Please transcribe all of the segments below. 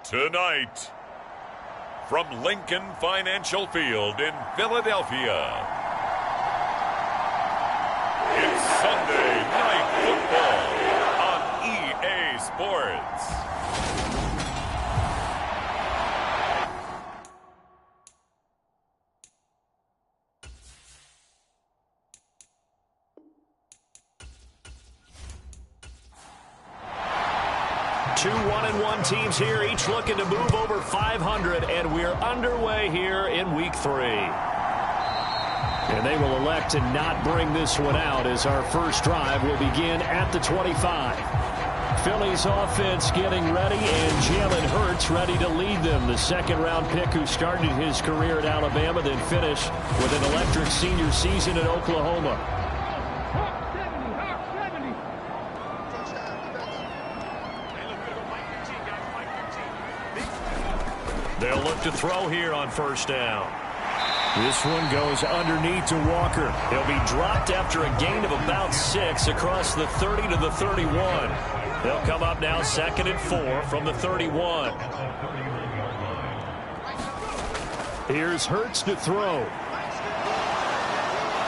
Tonight, from Lincoln Financial Field in Philadelphia, it's Sunday Night Football on EA Sports. Two 1-1 teams here, each looking to move over 500, and we're underway here in Week 3. And they will elect to not bring this one out as our first drive will begin at the 25. Philly's offense getting ready, and Jalen Hurts ready to lead them. The second-round pick who started his career at Alabama, then finished with an electric senior season at Oklahoma. They'll look to throw here on first down. This one goes underneath to Walker. He'll be dropped after a gain of about 6 across the 30 to the 31. They'll come up now 2nd and 4 from the 31. Here's Hurts to throw.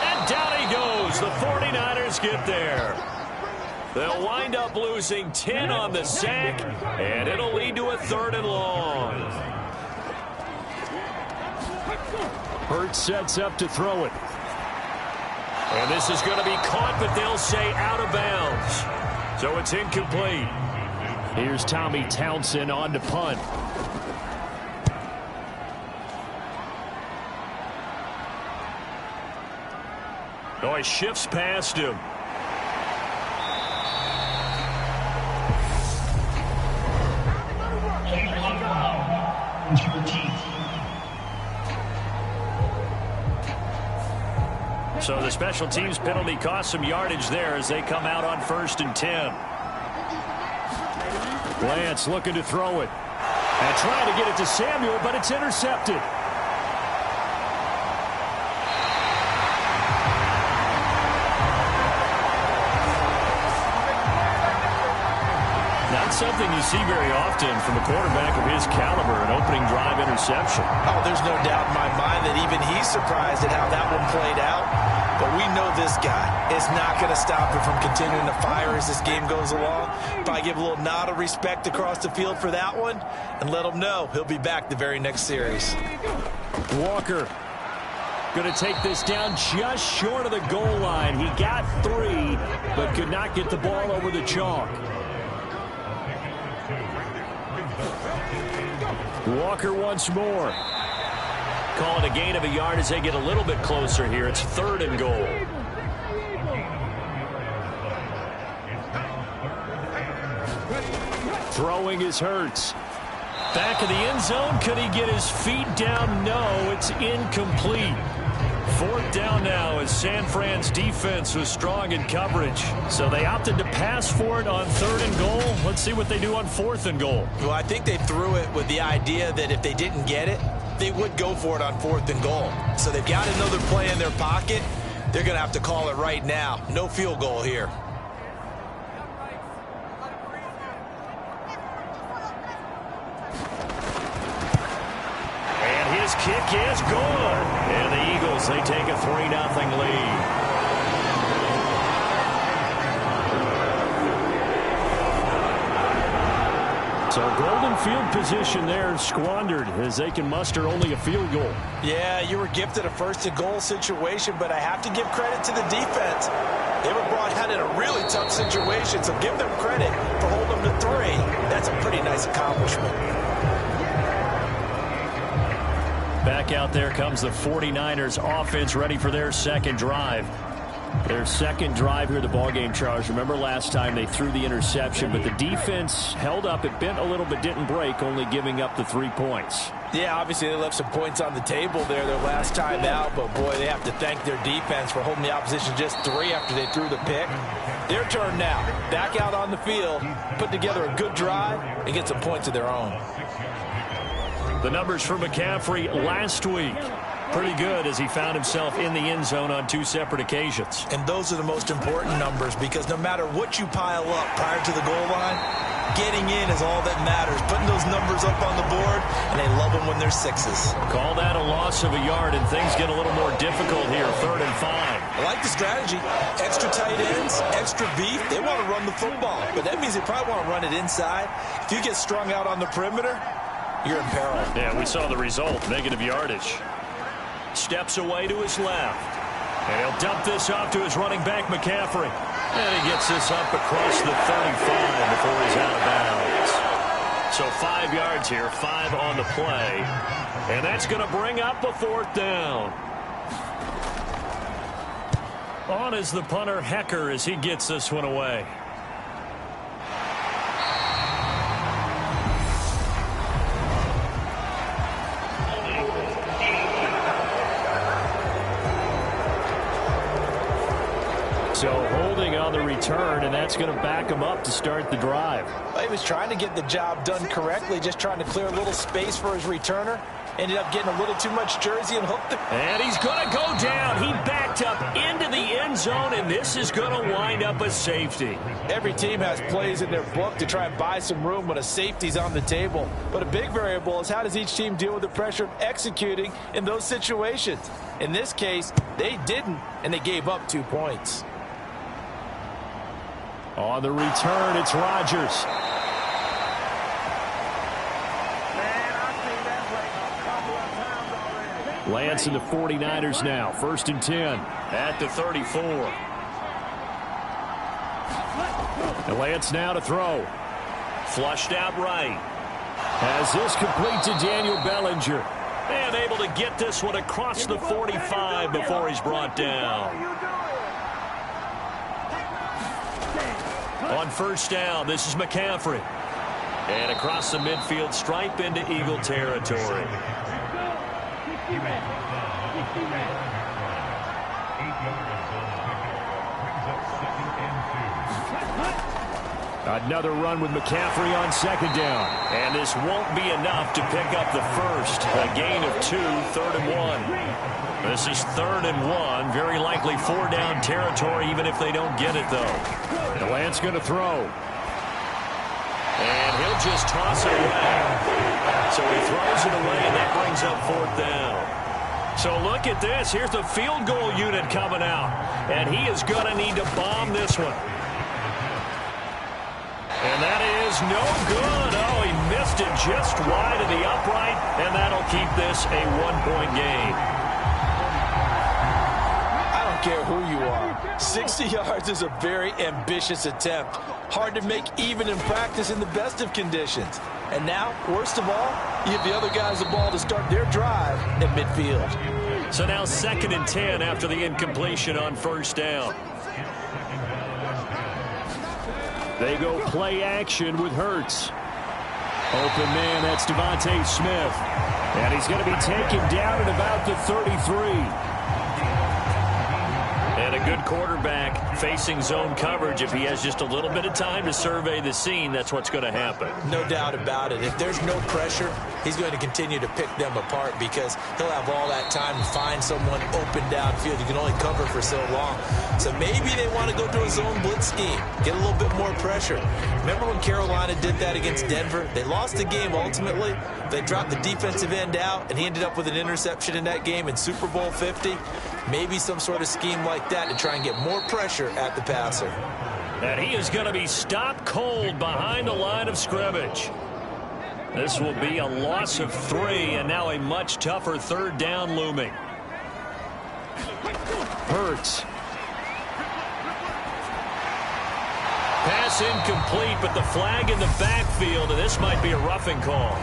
And down he goes. The 49ers get there. They'll wind up losing 10 on the sack, and it'll lead to a 3rd and long. Hurts sets up to throw it. And this is going to be caught, but they'll say out of bounds. So it's incomplete. Here's Tommy Townsend on to punt. Oh, he shifts past him. So the special teams penalty cost some yardage there as they come out on 1st and 10. Lance looking to throw it. And trying to get it to Samuel, but it's intercepted. Not something you see very often from a quarterback of his caliber, an opening drive interception. Oh, there's no doubt in my mind that even he's surprised at how that one played out. But we know this guy is not going to stop him from continuing to fire as this game goes along. Probably give a little nod of respect across the field for that one and let him know he'll be back the very next series. Walker going to take this down just short of the goal line. He got 3, but could not get the ball over the chalk. Walker once more. Call it a gain of a yard as they get a little bit closer here. It's 3rd and goal. Throwing is Hurts. Back of the end zone. Could he get his feet down? No, it's incomplete. 4th down now as San Fran's defense was strong in coverage. So they opted to pass for it on 3rd and goal. Let's see what they do on 4th and goal. Well, I think they threw it with the idea that if they didn't get it, they would go for it on 4th and goal. So they've got another play in their pocket. They're going to have to call it right now. No field goal here. And his kick is good. And the Eagles, they take a 3-0 lead. So golden field position there squandered as they can muster only a field goal. Yeah, you were gifted a 1st and goal situation, but I have to give credit to the defense. They were brought out in a really tough situation, so give them credit for holding them to 3. That's a pretty nice accomplishment. Back out there comes the 49ers offense ready for their 2nd drive. Their 2nd drive here, the ballgame, Charles. Remember last time they threw the interception, but the defense held up. It bent a little but didn't break, only giving up the 3 points. Yeah, obviously they left some points on the table there their last time out, but boy, they have to thank their defense for holding the opposition just 3 after they threw the pick. Their turn now. Back out on the field, put together a good drive, and get some points of their own. The numbers for McCaffrey last week. Pretty good as he found himself in the end zone on 2 separate occasions. And those are the most important numbers because no matter what you pile up prior to the goal line, Getting in is all that matters. Putting those numbers up on the board, and they love them when they're sixes. Call that a loss of a yard, and things get a little more difficult here. 3rd and 5. I like the strategy. Extra tight ends, extra beef. They want to run the football, but that means they probably want to run it inside. If you get strung out on the perimeter, you're in peril. Yeah, we saw the result. Negative yardage. Steps away to his left. And he'll dump this off to his running back, McCaffrey. And he gets this up across the 35 before he's out of bounds. So 5 yards here, 5 on the play. And that's going to bring up a 4th down. On is the punter, Hecker, as he gets this one away. So holding on the return, and that's going to back him up to start the drive. He was trying to get the job done correctly, just trying to clear a little space for his returner. Ended up getting a little too much jersey and hooked it. And he's going to go down. He backed up into the end zone, and this is going to wind up a safety. Every team has plays in their book to try and buy some room when a safety's on the table. But a big variable is how does each team deal with the pressure of executing in those situations. In this case, they didn't, and they gave up 2 points. On the return, it's Rodgers. Lance and the 49ers now. 1st and 10 at the 34. And Lance now to throw. Flushed out right. Has this complete to Daniel Bellinger. And able to get this one across the 45 before he's brought down. On 1st down, this is McCaffrey. And across the midfield stripe into Eagle territory. Another run with McCaffrey on 2nd down. And this won't be enough to pick up the first. A gain of 2, 3rd and 1. This is 3rd and 1. Very likely 4-down territory, even if they don't get it, though. The Lance going to throw. And he'll just toss it away. So he throws it away, and that brings up 4th down. So look at this. Here's the field goal unit coming out. And he is going to need to bomb this one. And that is no good. Oh, he missed it just wide of the upright, and that'll keep this a 1-point game. I don't care who you are. 60 yards is a very ambitious attempt. Hard to make even in practice in the best of conditions. And now, worst of all, you give the other guys the ball to start their drive at midfield. So now 2nd and 10 after the incompletion on 1st down. They go play action with Hurts. Open man, that's Devontae Smith. And he's going to be taken down at about the 33. And a good quarterback facing zone coverage. If he has just a little bit of time to survey the scene, that's what's going to happen. No doubt about it. If there's no pressure, he's going to continue to pick them apart because he'll have all that time to find someone open downfield. You can only cover for so long. So maybe they want to go to a zone blitz scheme, get a little bit more pressure. Remember when Carolina did that against Denver? They lost the game ultimately. They dropped the defensive end out, and he ended up with an interception in that game in Super Bowl 50. Maybe some sort of scheme like that to try and get more pressure at the passer. And he is going to be stopped cold behind the line of scrimmage. This will be a loss of 3, and now a much tougher 3rd down looming. Hurts. Pass incomplete, but the flag in the backfield, and this might be a roughing call.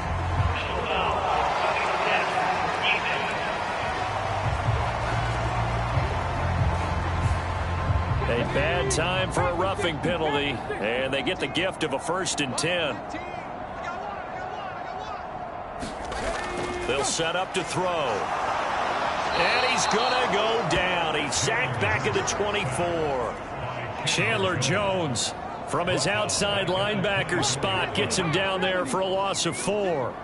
A bad time for a roughing penalty, and they get the gift of a 1st and 10. They'll set up to throw. And he's going to go down. He's sacked back at the 24. Chandler Jones from his outside linebacker spot gets him down there for a loss of 4.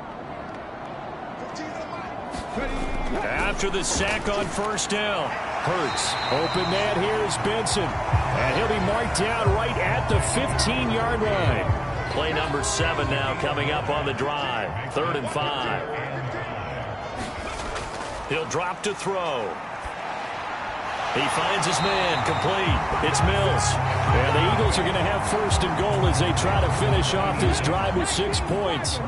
After the sack on 1st down. Hurts. Open man here is Benson. And he'll be marked down right at the 15-yard line. Play number 7 now coming up on the drive. 3rd and 5. He'll drop to throw. He finds his man, complete. It's Mills. And the Eagles are going to have 1st and goal as they try to finish off this drive with 6 points.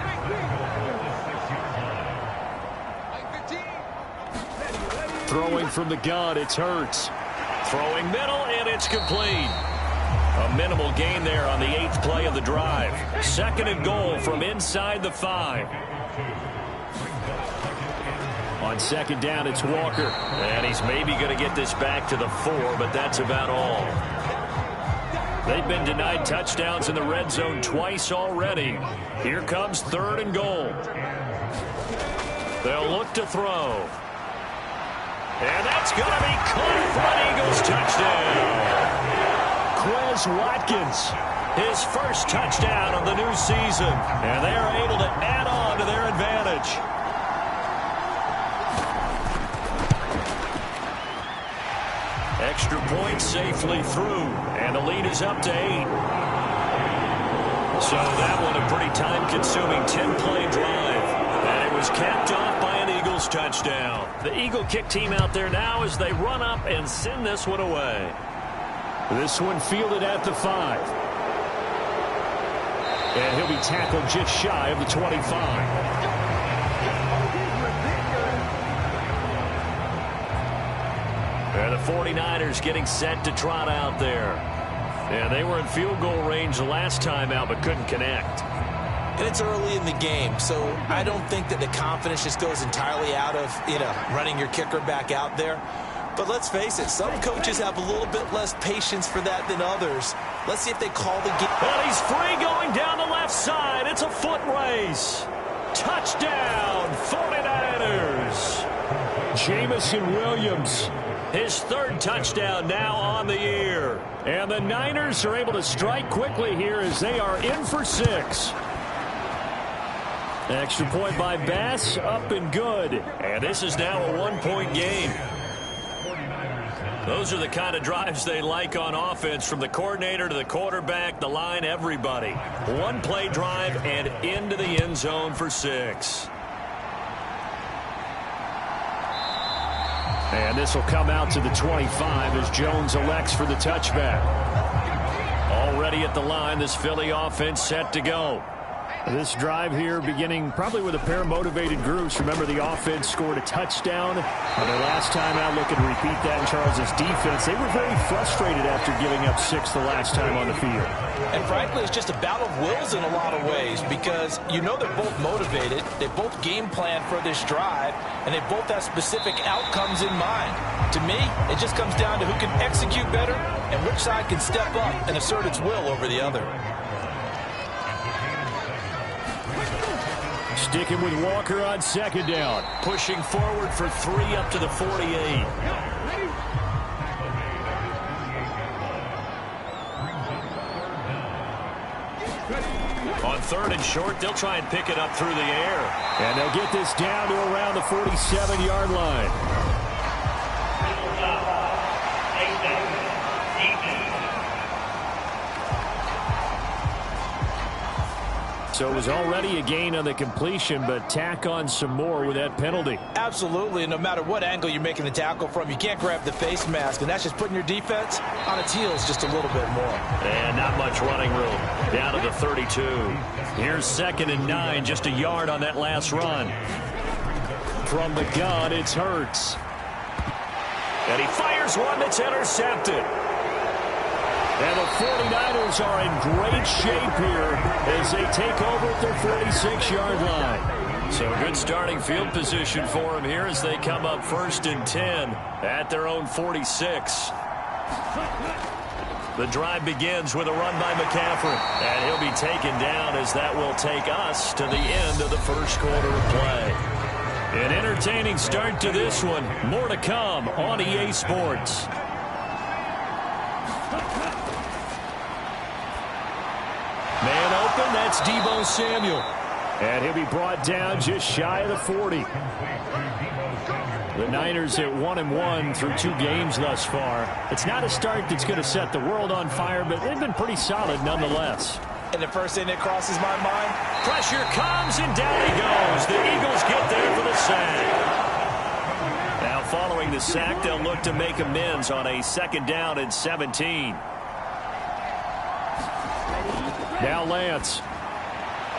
Throwing from the gun, it's Hurts. Throwing middle, and it's complete. A minimal gain there on the 8th play of the drive. 2nd and goal from inside the 5. On 2nd down, it's Walker. And he's maybe going to get this back to the 4, but that's about all. They've been denied touchdowns in the red zone twice already. Here comes 3rd and goal. They'll look to throw. And that's going to be caught for an Eagles touchdown. Quez Watkins. His first touchdown of the new season. And they are able to add on to their advantage. Extra point safely through, and the lead is up to 8. So that one a pretty time-consuming 10-play drive, and it was capped off by an Eagles touchdown. The Eagle kick team out there now as they run up and send this one away. This one fielded at the 5. And he'll be tackled just shy of the 25. And the 49ers getting set to trot out there. And they were in field goal range the last time out, but couldn't connect. And it's early in the game, so I don't think that the confidence just goes entirely out of, running your kicker back out there. But let's face it, some coaches have a little bit less patience for that than others. Let's see if they call the game. Well, he's free going down the left side. It's a foot race. Touchdown, 49ers. Jamison Williams. His 3rd touchdown now on the year. And the Niners are able to strike quickly here as they are in for 6. Extra point by Bass, up and good. And this is now a 1-point game. Those are the kind of drives they like on offense, from the coordinator to the quarterback, the line, everybody. 1-play drive and into the end zone for 6. And this will come out to the 25 as Jones elects for the touchback. Already at the line, this Philly offense set to go. This drive here beginning probably with a pair of motivated groups. Remember, the offense scored a touchdown on their last time out. Looking to repeat that in Charles' defense. They were very frustrated after giving up 6 the last time on the field. And frankly, it's just a battle of wills in a lot of ways, because they're both motivated. They both game plan for this drive, and they both have specific outcomes in mind. To me, it just comes down to who can execute better and which side can step up and assert its will over the other. Sticking with Walker on 2nd down. Pushing forward for 3 up to the 48. On 3rd and short, they'll try and pick it up through the air. And they'll get this down to around the 47-yard line. So it was already a gain on the completion, but tack on some more with that penalty. Absolutely, and no matter what angle you're making the tackle from, you can't grab the face mask, and that's just putting your defense on its heels just a little bit more. And not much running room. Down to the 32. Here's 2nd and 9, just a yard on that last run. From the gun, it's Hurts. And he fires one that's intercepted. And the 49ers are in great shape here as they take over at their 46-yard line. So good starting field position for them here as they come up 1st and 10 at their own 46. The drive begins with a run by McCaffrey. And he'll be taken down as that will take us to the end of the first quarter of play. An entertaining start to this one. More to come on EA Sports. Man open, that's Deebo Samuel. And he'll be brought down just shy of the 40. The Niners at 1-1 through 2 games thus far. It's not a start that's going to set the world on fire, but they've been pretty solid nonetheless. And the first thing that crosses my mind, pressure comes, and down he goes. The Eagles get there for the sack. Now, following the sack, they'll look to make amends on a 2nd down and 17. Now Lance.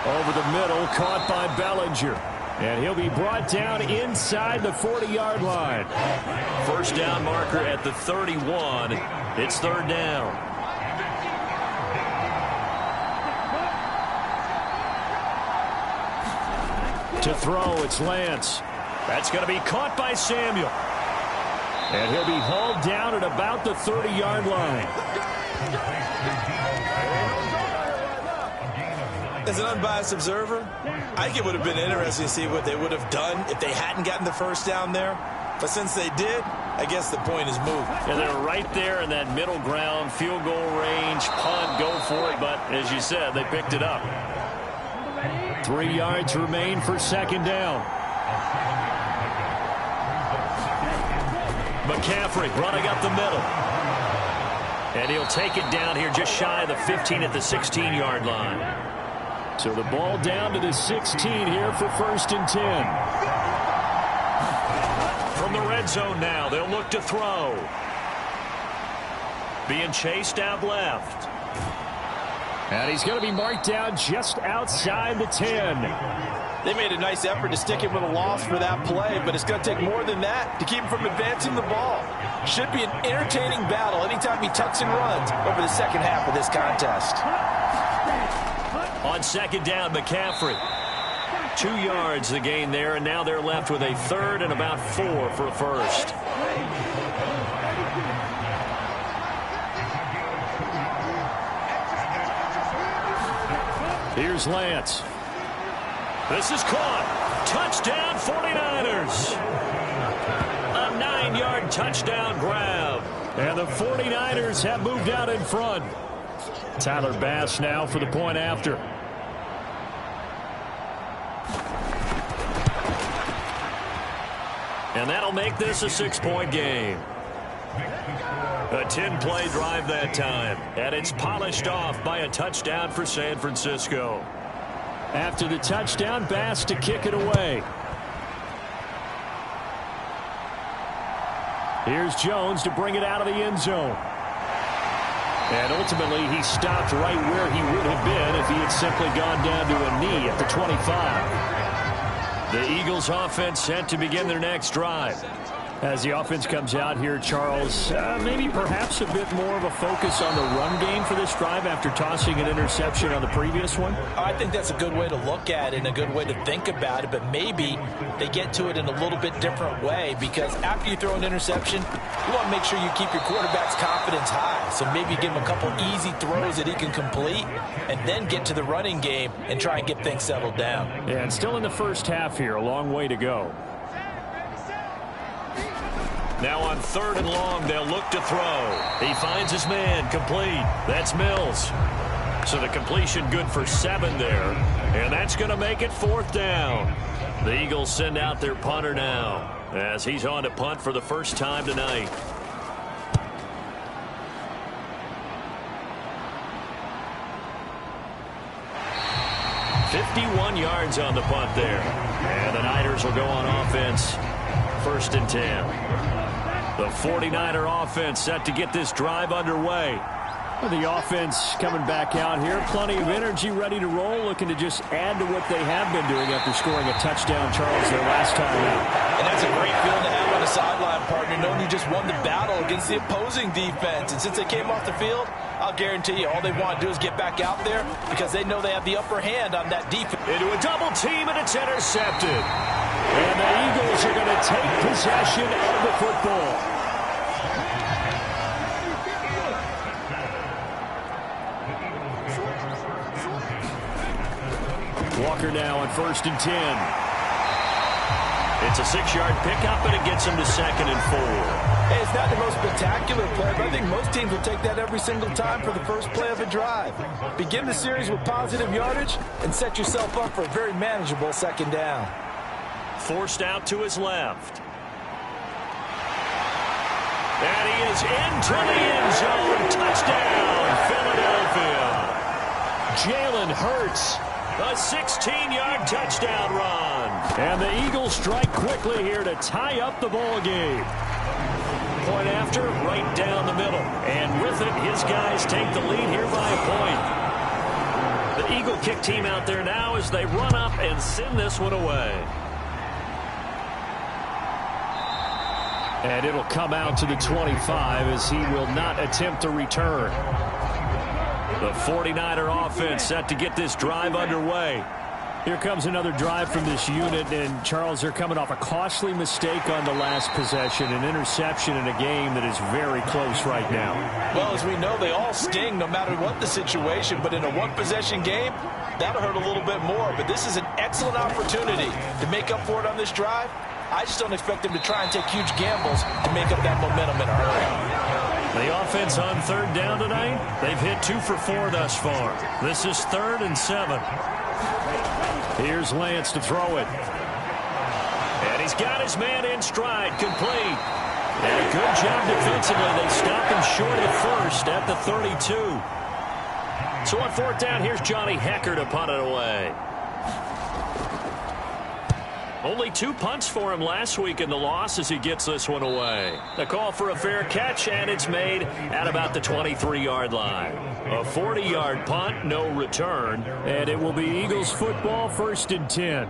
Over the middle, caught by Bellinger. And he'll be brought down inside the 40-yard line. First down marker at the 31. It's 3rd down. To throw, it's Lance. That's going to be caught by Samuel. And he'll be hauled down at about the 30-yard line. As an unbiased observer, I think it would have been interesting to see what they would have done if they hadn't gotten the first down there. But since they did, I guess the point is moved. And they're right there in that middle ground, field goal range, punt, go for it. But as you said, they picked it up. 3 yards remain for 2nd down. McCaffrey running up the middle. And he'll take it down here just shy of the 15 at the 16-yard line. So the ball down to the 16 here for 1st and 10. From the red zone now, they'll look to throw. Being chased out left. And he's going to be marked down just outside the 10. They made a nice effort to stick him with a loss for that play, but it's going to take more than that to keep him from advancing the ball. Should be an entertaining battle anytime he tucks and runs over the second half of this contest. On 2nd down, McCaffrey. 2 yards the gain there, and now they're left with a 3rd and about 4 for a first. Here's Lance. This is caught. Touchdown, 49ers. A 9-yard touchdown grab. And the 49ers have moved out in front. Tyler Bass now for the point after. And that'll make this a 6-point game. A 10-play drive that time. And it's polished off by a touchdown for San Francisco. After the touchdown, Bass to kick it away. Here's Jones to bring it out of the end zone. And ultimately, he stopped right where he would have been if he had simply gone down to a knee at the 25. The Eagles offense set to begin their next drive. As the offense comes out here, Charles, maybe perhaps a bit more of a focus on the run game for this drive after tossing an interception on the previous one? I think that's a good way to look at it and a good way to think about it, but maybe they get to it in a little bit different way, because after you throw an interception, you want to make sure you keep your quarterback's confidence high. So maybe give him a couple easy throws that he can complete and then get to the running game and try and get things settled down. Yeah, and still in the first half here, a long way to go. Now on 3rd and long, they'll look to throw. He finds his man, complete. That's Mills. So the completion good for 7 there. And that's going to make it 4th down. The Eagles send out their punter now, as he's on to punt for the first time tonight. "51 yards on the punt there. And the Niners will go on offense. 1st and 10. The 49er offense set to get this drive underway. The offense coming back out here. Plenty of energy, ready to roll, looking to just add to what they have been doing after scoring a touchdown, Charles, their last time out. And that's a great feeling to have on the sideline, partner, knowing you just won the battle against the opposing defense. And since they came off the field, I'll guarantee you all they want to do is get back out there because they know they have the upper hand on that defense. Into a double team, and it's intercepted. And the Eagles are going to take possession of the football. Walker now on 1st and 10. It's a 6-yard pickup, and it gets him to 2nd and 4. Hey, it's not the most spectacular play, but I think most teams will take that every single time for the first play of a drive. Begin the series with positive yardage and set yourself up for a very manageable 2nd down. Forced out to his left. And he is into the end zone. Touchdown, Philadelphia. Jalen one hurts. A 16-yard touchdown run. And the Eagles strike quickly here to tie up the ball game. Point after, right down the middle. And with it, his guys take the lead here by a point. The Eagle kick team out there now as they run up and send this one away. And it'll come out to the 25 as he will not attempt to return. The 49er offense set to get this drive underway. Here comes another drive from this unit, and Charles, they're coming off a costly mistake on the last possession, an interception in a game that is very close right now. Well, as we know, they all sting no matter what the situation, but in a one-possession game, that'll hurt a little bit more. But this is an excellent opportunity to make up for it on this drive. I just don't expect them to try and take huge gambles to make up that momentum in a hurry. The offense on third down tonight, they've hit 2 for 4 thus far. This is 3rd and 7. Here's Lance to throw it. And he's got his man in stride, complete. And a good job defensively. They stop him short of the first at the 32. So on 4th down, here's Johnny Hecker to punt it away. Only 2 punts for him last week in the loss as he gets this one away. The call for a fair catch, and it's made at about the 23-yard line. A 40-yard punt, no return, and it will be Eagles football, 1st and 10.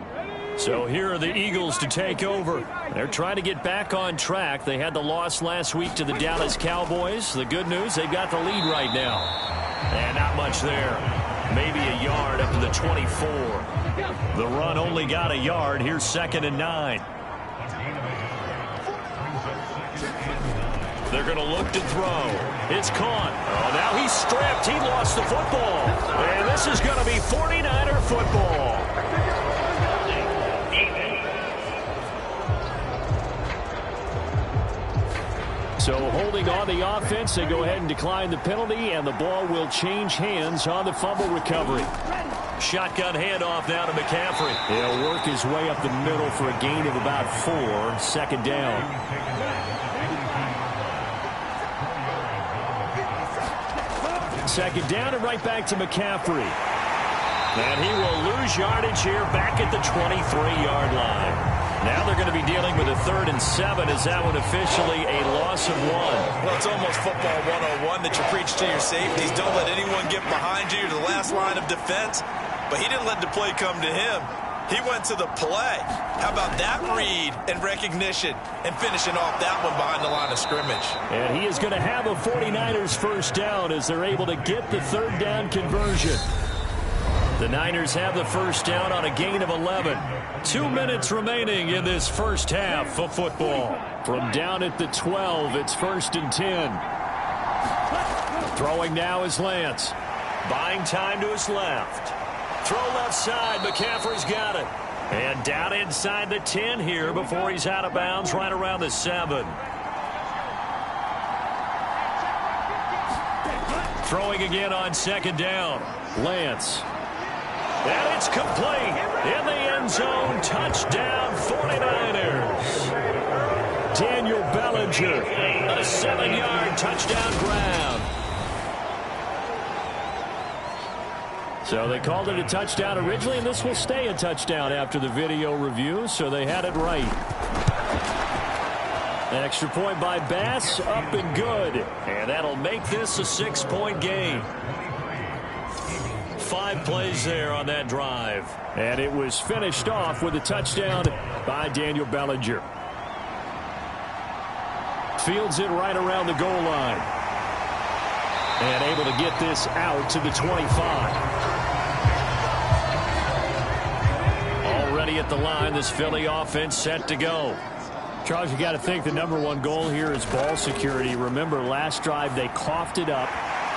So here are the Eagles to take over. They're trying to get back on track. They had the loss last week to the Dallas Cowboys. The good news, they've got the lead right now. And not much there. Maybe a yard up to the 24. The run only got a yard. Here's 2nd and 9. They're going to look to throw. It's caught. Oh, now he's stripped. He lost the football. And this is going to be 49er football. So holding on the offense, they go ahead and decline the penalty, and the ball will change hands on the fumble recovery. Shotgun handoff now to McCaffrey. He'll work his way up the middle for a gain of about 4. 2nd down. Second down and right back to McCaffrey. And he will lose yardage here back at the 23-yard line. Now they're going to be dealing with a 3rd and 7. Is that one officially a loss of 1? Well, it's almost football 101 that you preach to your safeties. Don't let anyone get behind you to the last line of defense. But he didn't let the play come to him. He went to the play. How about that read and recognition and finishing off that one behind the line of scrimmage? And he is going to have a 49ers 1st down as they're able to get the 3rd down conversion. The Niners have the 1st down on a gain of 11. 2 minutes remaining in this first half of football. From down at the 12, it's 1st and 10. Throwing now is Lance. Buying time to his left. Throw left side. McCaffrey's got it. And down inside the 10 here before he's out of bounds right around the 7. Throwing again on 2nd down. Lance. And it's complete in the end zone. Touchdown, 49ers. Daniel Bellinger, a 7-yard touchdown grab. So they called it a touchdown originally, and this will stay a touchdown after the video review, so they had it right. Extra point by Bass, up and good. And that'll make this a 6-point game. 5 plays there on that drive. And it was finished off with a touchdown by Daniel Bellinger. Fields it right around the goal line. And able to get this out to the 25. Already at the line, this Philly offense set to go. Charles, you got to think the #1 goal here is ball security. Remember, last drive they coughed it up.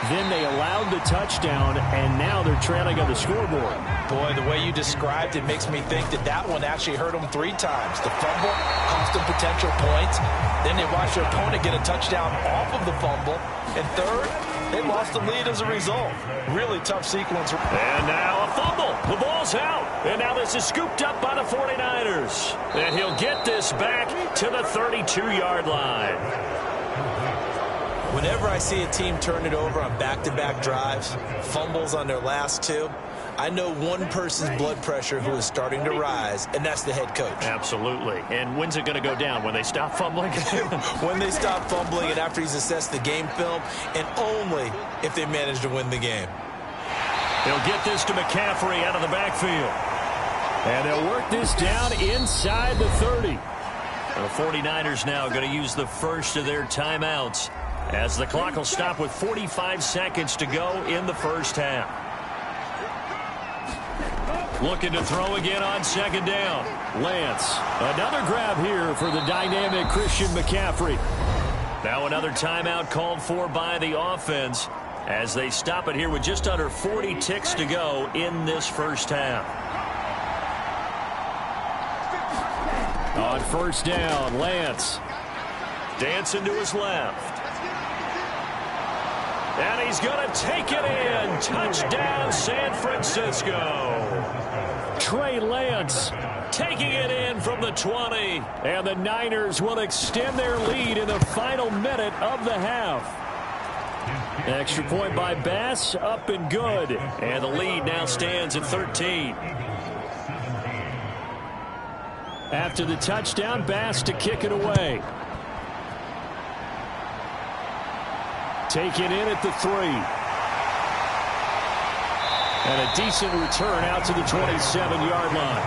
Then they allowed the touchdown, and now they're trailing on the scoreboard. Boy, the way you described it makes me think that one actually hurt them 3 times. The fumble cost them potential points. Then they watched their opponent get a touchdown off of the fumble. And third, they lost the lead as a result. Really tough sequence. And now a fumble. The ball's out. And now this is scooped up by the 49ers. And he'll get this back to the 32-yard line. Whenever I see a team turn it over on back-to-back drives, fumbles on their last two, I know one person's blood pressure who is starting to rise, and that's the head coach. Absolutely. And when's it going to go down? When they stop fumbling? When they stop fumbling and after he's assessed the game film, and only if they manage to win the game. They'll get this to McCaffrey out of the backfield. And they'll work this down inside the 30. The 49ers now going to use the first of their timeouts as the clock will stop with 45 seconds to go in the first half. Looking to throw again on second down. Lance. Another grab here for the dynamic Christian McCaffrey. Now another timeout called for by the offense as they stop it here with just under 40 ticks to go in this first half. On first down, Lance. Dancing to his left. And he's going to take it in. Touchdown, San Francisco. Trey Lance taking it in from the 20. And the Niners will extend their lead in the final minute of the half. Extra point by Bass, up and good. And the lead now stands at 13. After the touchdown, Bass to kick it away. Taken in at the 3. And a decent return out to the 27-yard line.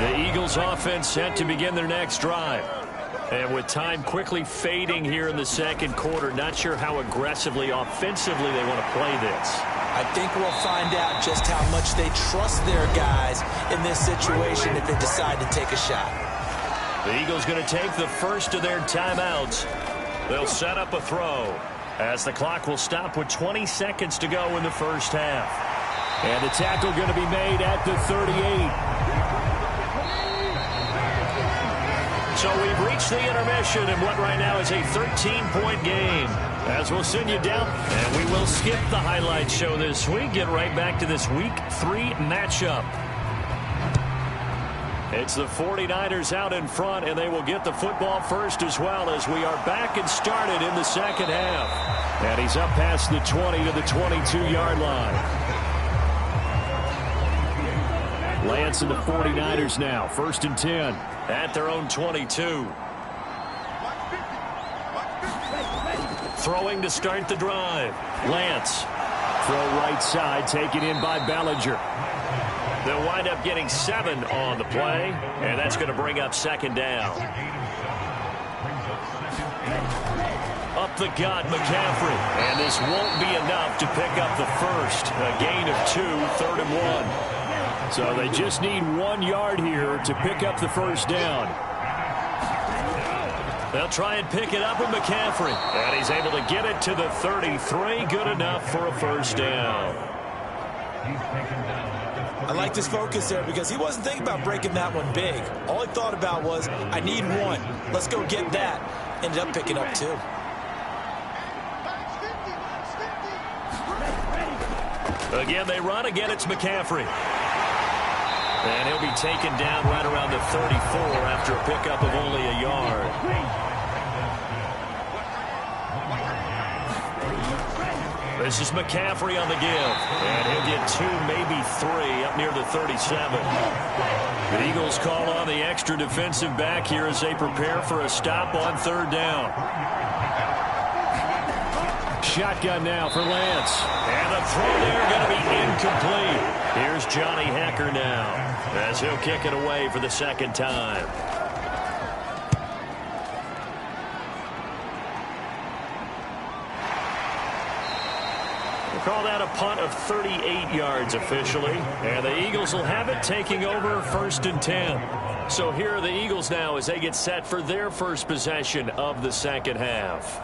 The Eagles offense set to begin their next drive. And with time quickly fading here in the second quarter, not sure how aggressively, offensively they want to play this. I think we'll find out just how much they trust their guys in this situation if they decide to take a shot. The Eagles going to take the first of their timeouts. They'll set up a throw as the clock will stop with 20 seconds to go in the first half. And the tackle going to be made at the 38. So we've reached the intermission in what right now is a 13-point game. As we'll send you down, and we will skip the highlight show this week. Get right back to this Week 3 matchup. It's the 49ers out in front, and they will get the football first as well as we are back and started in the second half. And he's up past the 20 to the 22-yard line. Lance and the 49ers now, 1st and 10 at their own 22. Throwing to start the drive. Lance. Throw right side, taken in by Ballinger. They'll wind up getting 7 on the play, and that's going to bring up second down. Up the gut, McCaffrey. And this won't be enough to pick up the first. A gain of 2, 3rd and 1. So they just need 1 yard here to pick up the first down. They'll try and pick it up with McCaffrey. And he's able to get it to the 33. Good enough for a first down. I like this focus there because he wasn't thinking about breaking that one big. All he thought about was, I need 1. Let's go get that. Ended up picking up 2. Again, they run. Again, it's McCaffrey. And he'll be taken down right around the 34 after a pickup of only a yard. This is McCaffrey on the give. And he'll get 2, maybe 3 up near the 37. The Eagles call on the extra defensive back here as they prepare for a stop on 3rd down. Shotgun now for Lance. And the throw there going to be incomplete. Here's Johnny Hecker now as he'll kick it away for the second time. We'll call that a punt of 38 yards officially. And the Eagles will have it, taking over 1st and 10. So here are the Eagles now as they get set for their first possession of the second half.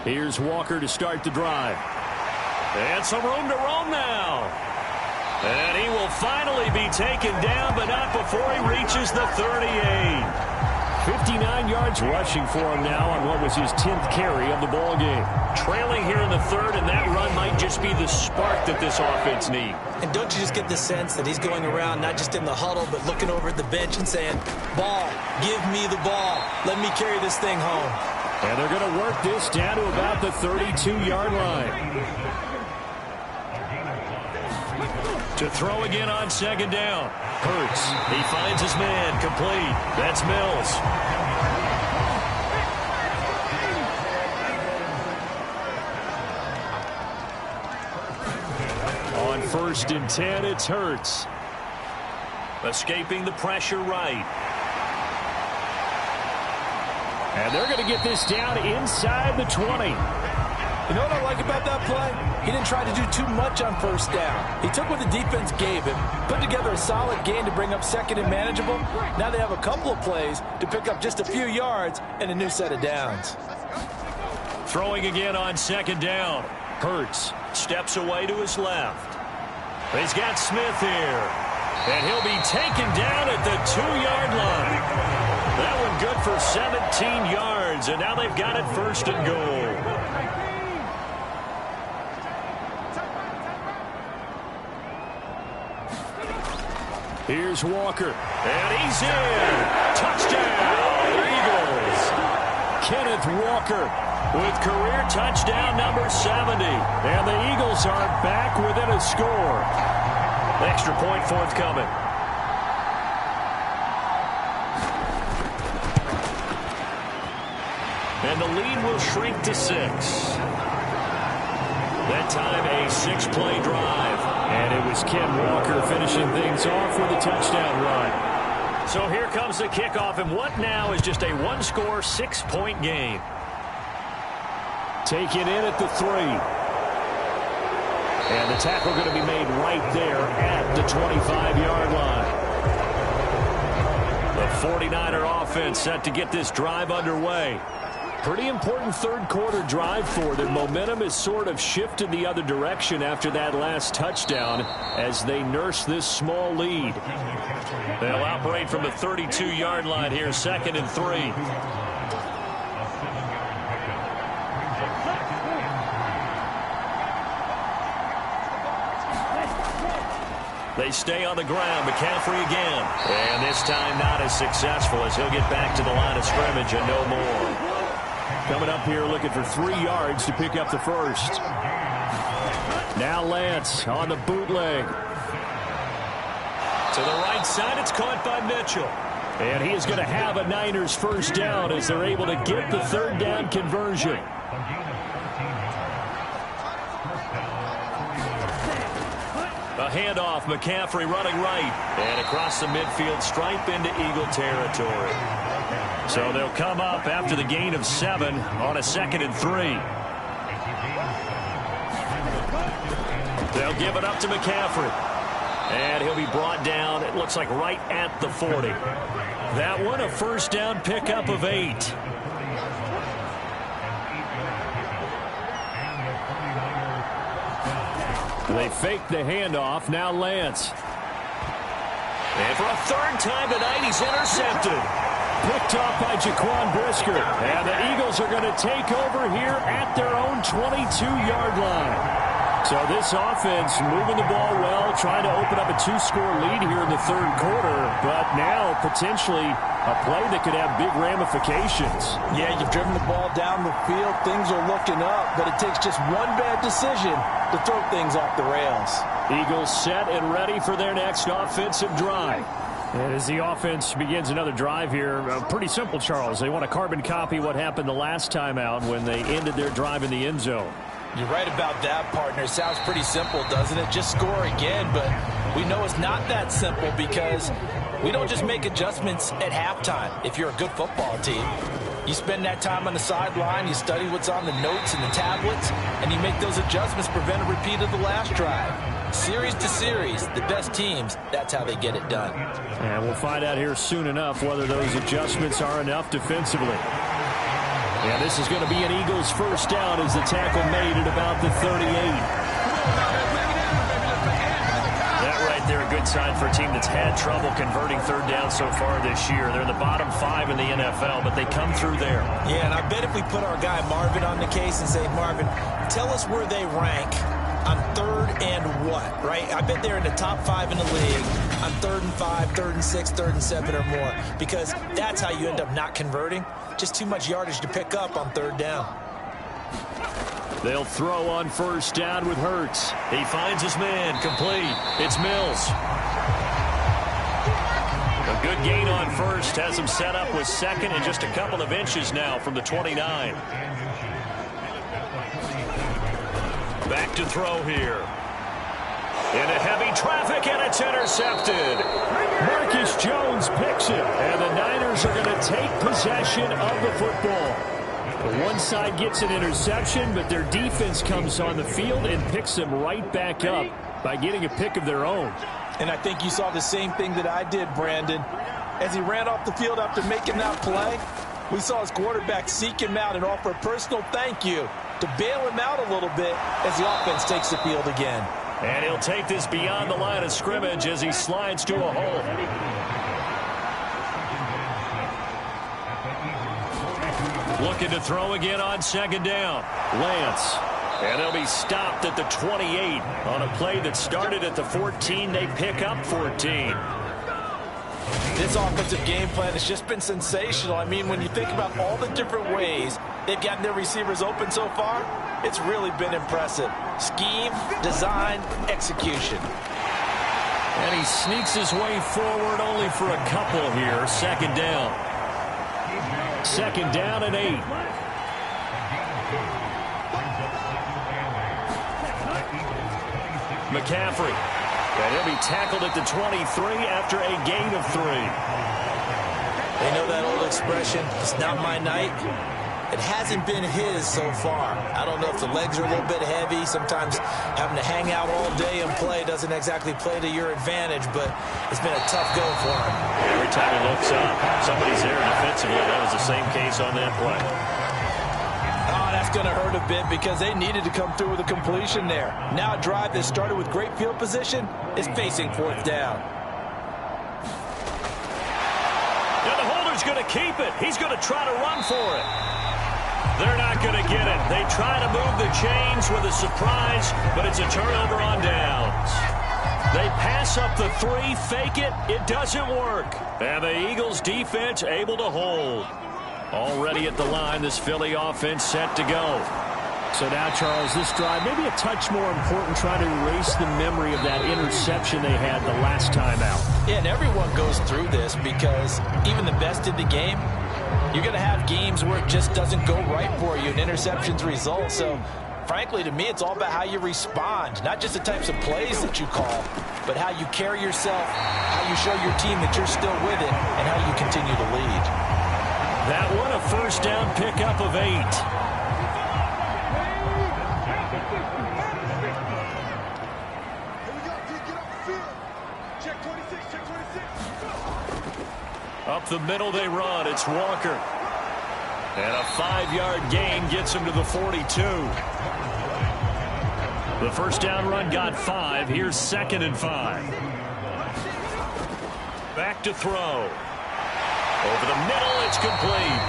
Here's Walker to start the drive. And some room to roam now. And he will finally be taken down, but not before he reaches the 38. 59 yards rushing for him now on what was his 10th carry of the ball game. Trailing here in the third, and that run might just be the spark that this offense needs. And don't you just get the sense that he's going around not just in the huddle, but looking over at the bench and saying, ball, give me the ball. Let me carry this thing home. And they're going to work this down to about the 32-yard line. To throw again on second down. Hurts. He finds his man. Complete. That's Mills. On 1st and 10, it's Hurts. Escaping the pressure right. And they're going to get this down inside the 20. You know what I like about that play? He didn't try to do too much on first down. He took what the defense gave him, put together a solid gain to bring up second and manageable. Now they have a couple of plays to pick up just a few yards and a new set of downs. Throwing again on second down. Hurts steps away to his left. He's got Smith here. And he'll be taken down at the 2-yard line. That one good for 17 yards, and now they've got it 1st and goal. Here's Walker. And he's in. Touchdown, Eagles. Kenneth Walker With career touchdown number 70. And the Eagles are back within a score. Extra point forthcoming. And the lead will shrink to 6. That time a 6-play drive. And it was Ken Walker finishing things off with a touchdown run. So here comes the kickoff, and what now is just a one-score, 6-point game. Taken in at the 3. And the tackle going to be made right there at the 25-yard line. The 49er offense set to get this drive underway. Pretty important third-quarter drive for them. Momentum has sort of shifted the other direction after that last touchdown as they nurse this small lead. They'll operate from the 32-yard line here, 2nd and 3. They stay on the ground. McCaffrey again. And this time not as successful as he'll get back to the line of scrimmage and no more. Coming up here looking for 3 yards to pick up the first. Now Lance on the bootleg. To the right side, it's caught by Mitchell. And he is going to have a Niners first down as they're able to get the third down conversion. A handoff, McCaffrey running right. And across the midfield stripe into Eagle territory. So they'll come up after the gain of 7 on a 2nd and 3. They'll give it up to McCaffrey. And he'll be brought down, it looks like right at the 40. That one a first down pickup of 8. They fake the handoff. Now Lance. And for a third time tonight, he's intercepted. Picked off by Jaquan Brisker. And the Eagles are going to take over here at their own 22-yard line. So this offense moving the ball well, trying to open up a 2-score lead here in the third quarter. But now potentially a play that could have big ramifications. Yeah, you've driven the ball down the field. Things are looking up, but it takes just one bad decision to throw things off the rails. Eagles set and ready for their next offensive drive. And as the offense begins another drive here, pretty simple, Charles. They want to carbon copy what happened the last time out when they ended their drive in the end zone. You're right about that, partner. Sounds pretty simple, doesn't it? Just score again, but we know it's not that simple because we don't just make adjustments at halftime if you're a good football team. You spend that time on the sideline, you study what's on the notes and the tablets, and you make those adjustments, prevent a repeat of the last drive. Series to series, the best teams, that's how they get it done. And we'll find out here soon enough whether those adjustments are enough defensively. Yeah, this is going to be an Eagles first down as the tackle made at about the 38. That right there, a good bad sign for a team that's had trouble converting third down so far this year. They're in the bottom 5 in the NFL, but they come through there. Yeah, and I bet if we put our guy Marvin on the case and say, Marvin, tell us where they rank on third and what, right? I bet they're in the top 5 in the league on 3rd and 5, 3rd and 6, 3rd and 7 or more, because that's how you end up not converting. Just too much yardage to pick up on third down. They'll throw on first down with Hurts. He finds his man, complete. It's Mills. A good gain on first has him set up with second and just a couple of inches now from the 29. Back to throw here. Into heavy traffic, and it's intercepted. Marcus Jones picks it, and the Niners are going to take possession of the football. One side gets an interception, but their defense comes on the field and picks them right back up by getting a pick of their own. And I think you saw the same thing that I did, Brandon. As he ran off the field after making that play, we saw his quarterback seek him out and offer a personal thank you to bail him out a little bit as the offense takes the field again. And he'll take this beyond the line of scrimmage as he slides to a hole. Looking to throw again on second down. Lance. And they'll be stopped at the 28 on a play that started at the 14. They pick up 14. This offensive game plan has just been sensational. I mean, when you think about all the different ways they've gotten their receivers open so far, it's really been impressive. Scheme, design, execution. And he sneaks his way forward only for a couple here. Second down. Second down and 8. McCaffrey. And he'll be tackled at the 23 after a gain of 3. They know that old expression, it's not my night. It hasn't been his so far. I don't know if the legs are a little bit heavy. Sometimes having to hang out all day and play doesn't exactly play to your advantage, but it's been a tough go for him. Every time he looks up, somebody's there defensively. That was the same case on that play. Oh, that's going to hurt a bit because they needed to come through with a completion there. Now a drive that started with great field position is facing fourth down. Now the holder's going to keep it. He's going to try to run for it. They're not going to get it. They try to move the chains with a surprise, but it's a turnover on downs. They pass up the 3, fake it. It doesn't work. And the Eagles defense able to hold. Already at the line, this Philly offense set to go. So now, Charles, this drive maybe a touch more important, trying to erase the memory of that interception they had the last time out. Yeah, and everyone goes through this because even the best in the game, you're going to have games where it just doesn't go right for you and interceptions result. So, frankly, to me, it's all about how you respond, not just the types of plays that you call, but how you carry yourself, how you show your team that you're still with it, and how you continue to lead. That one, a first down pickup of 8. Up the middle they run. It's Walker. And a 5-yard gain gets him to the 42. The first down run got 5. Here's 2nd and 5. Back to throw. Over the middle, it's complete.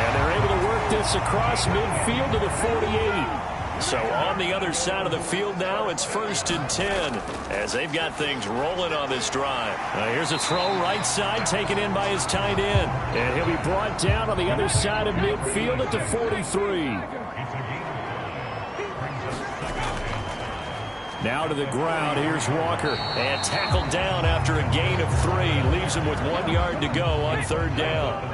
And they're able to work this across midfield to the 48. So on the other side of the field now, it's 1st and 10 as they've got things rolling on this drive. Here's a throw right side taken in by his tight end. And he'll be brought down on the other side of midfield at the 43. Now to the ground. Here's Walker. And tackled down after a gain of 3. Leaves him with 1 yard to go on 3rd down.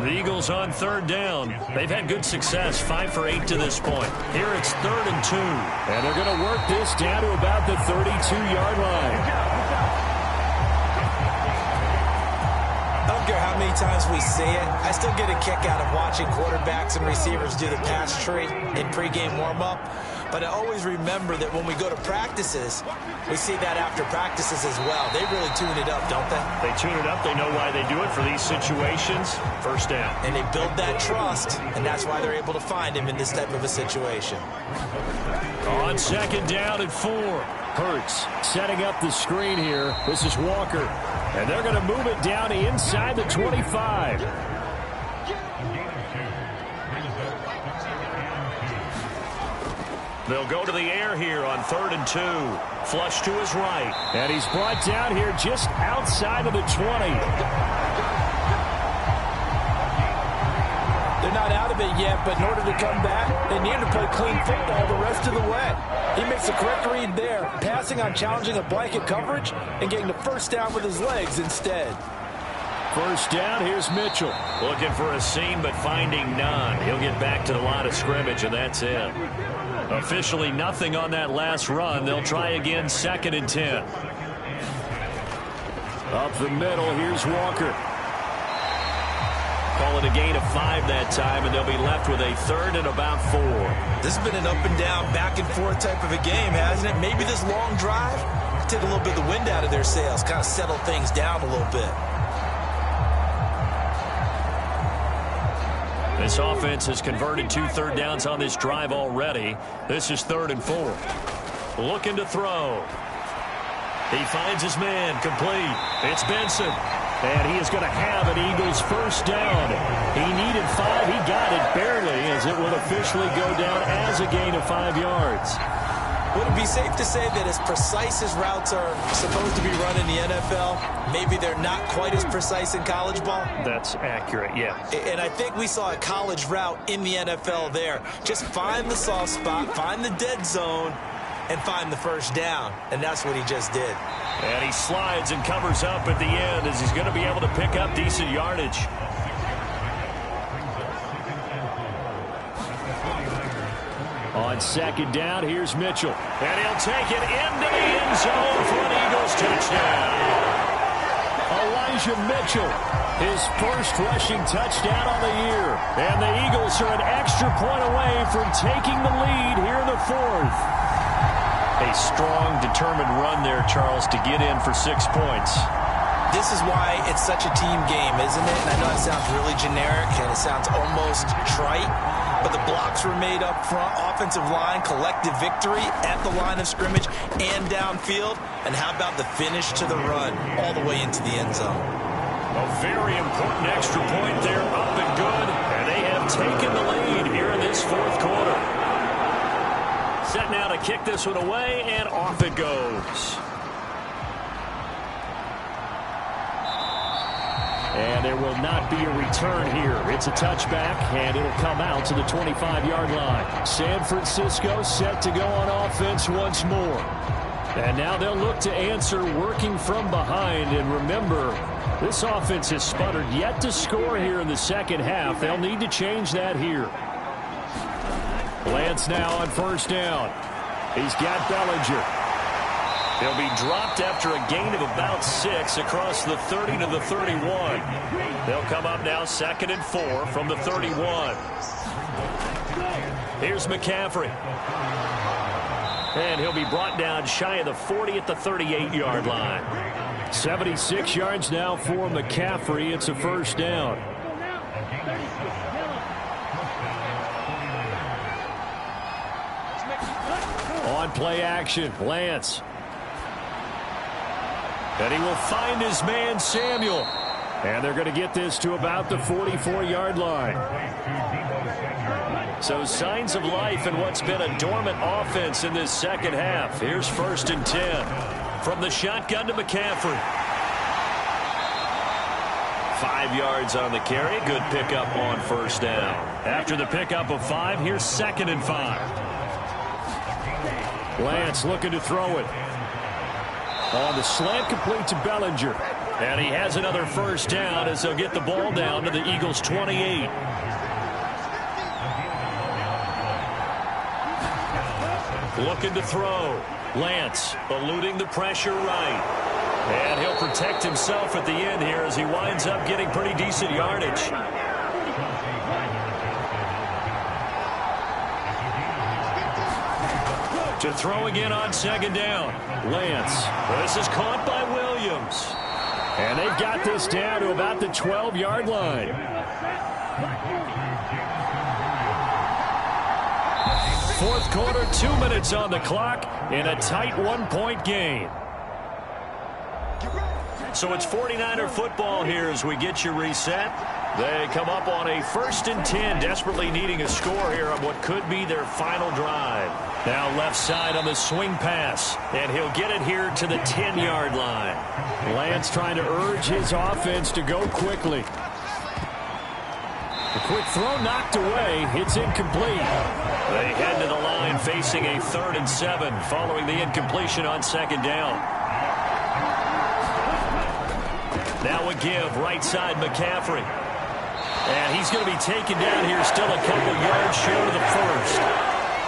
The Eagles on 3rd down. They've had good success, 5 for 8 to this point. Here it's 3rd and 2. And they're going to work this down to about the 32-yard line. I don't care how many times we see it. I still get a kick out of watching quarterbacks and receivers do the pass tree in pregame warm-up. But I always remember that when we go to practices, we see that after practices as well. They really tune it up, don't they? They tune it up. They know why they do it for these situations. First down. And they build that trust, and that's why they're able to find him in this type of a situation. On 2nd down at 4. Hurts setting up the screen here. This is Walker. And they're going to move it down inside the 25. They'll go to the air here on 3rd and 2. Flush to his right. And he's brought down here just outside of the 20. They're not out of it yet, but in order to come back, they need to play clean football the rest of the way. He makes the correct read there, passing on challenging a blanket coverage and getting the first down with his legs instead. First down, here's Mitchell. Looking for a seam, but finding none. He'll get back to the line of scrimmage, and that's it. Officially nothing on that last run. They'll try again, 2nd and 10. Up the middle, here's Walker. Call it a gain of 5 that time, and they'll be left with a 3rd and about 4. This has been an up and down, back and forth type of a game, hasn't it? Maybe this long drive take a little bit of the wind out of their sails, kind of settle things down a little bit. This offense has converted 2 third downs on this drive already. This is 3rd and 4. Looking to throw. He finds his man, complete. It's Benson. And he is going to have an Eagles first down. He needed 5. He got it barely, as it would officially go down as a gain of 5 yards. Would it be safe to say that as precise as routes are supposed to be run in the NFL, maybe they're not quite as precise in college ball? That's accurate, yeah. And I think we saw a college route in the NFL there. Just find the soft spot, find the dead zone, and find the first down. And that's what he just did. And he slides and covers up at the end as he's going to be able to pick up decent yardage. On 2nd down, here's Mitchell. And he'll take it into the end zone for an Eagles touchdown. Elijah Mitchell, his first rushing touchdown on the year. And the Eagles are an extra point away from taking the lead here in the 4th. A strong, determined run there, Charles, to get in for 6 points. This is why it's such a team game, isn't it? And I know it sounds really generic and it sounds almost trite, but the blocks were made up front, offensive line, collective victory at the line of scrimmage and downfield. And how about the finish to the run all the way into the end zone? A very important extra point there, up and good. And they have taken the lead here in this 4th quarter. Set now to kick this one away, and off it goes. And there will not be a return here. It's a touchback, and it'll come out to the 25-yard line. San Francisco set to go on offense once more. And now they'll look to answer working from behind. And remember, this offense has sputtered yet to score here in the second half. They'll need to change that here. Lance now on first down. He's got Bellinger. He'll be dropped after a gain of about 6 across the 30 to the 31. They'll come up now 2nd and 4 from the 31. Here's McCaffrey. And he'll be brought down shy of the 40 at the 38-yard line. 76 yards now for McCaffrey. It's a first down. On play action, Lance. And he will find his man, Samuel. And they're going to get this to about the 44-yard line. So signs of life in what's been a dormant offense in this second half. Here's 1st and 10. From the shotgun to McCaffrey. 5 yards on the carry. Good pickup on first down. After the pickup of 5, here's 2nd and 5. Lance looking to throw it. On the slant, complete to Bellinger. And he has another first down as they'll get the ball down to the Eagles' 28. Looking to throw. Lance eluding the pressure right. And he'll protect himself at the end here as he winds up getting pretty decent yardage. To throw again on 2nd down. Lance. This is caught by Williams. And they've got this down to about the 12-yard line. Fourth quarter, 2 minutes on the clock in a tight one-point game. So it's 49er football here as we get you reset. They come up on a 1st and 10, desperately needing a score here on what could be their final drive. Now left side on the swing pass, and he'll get it here to the 10-yard line. Lance trying to urge his offense to go quickly. A quick throw knocked away. It's incomplete. They head to the line facing a 3rd and 7 following the incompletion on 2nd down. Now a give, right side McCaffrey. And he's going to be taken down here, still a couple yards short of the first.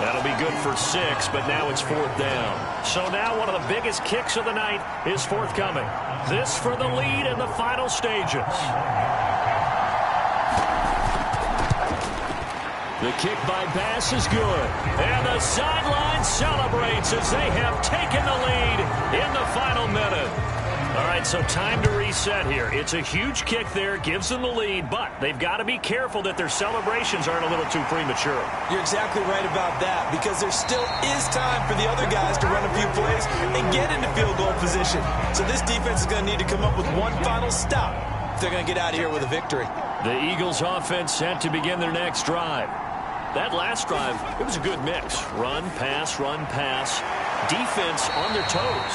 That'll be good for 6, but now it's 4th down. So now one of the biggest kicks of the night is forthcoming. This for the lead in the final stages. The kick by Bass is good. And the sideline celebrates as they have taken the lead in the final minute. All right, so time to reset here. It's a huge kick there, gives them the lead, but they've got to be careful that their celebrations aren't a little too premature. You're exactly right about that, because there still is time for the other guys to run a few plays and get into field goal position. So this defense is going to need to come up with one final stop if they're going to get out of here with a victory. The Eagles offense set to begin their next drive. That last drive, it was a good mix. Run, pass, defense on their toes.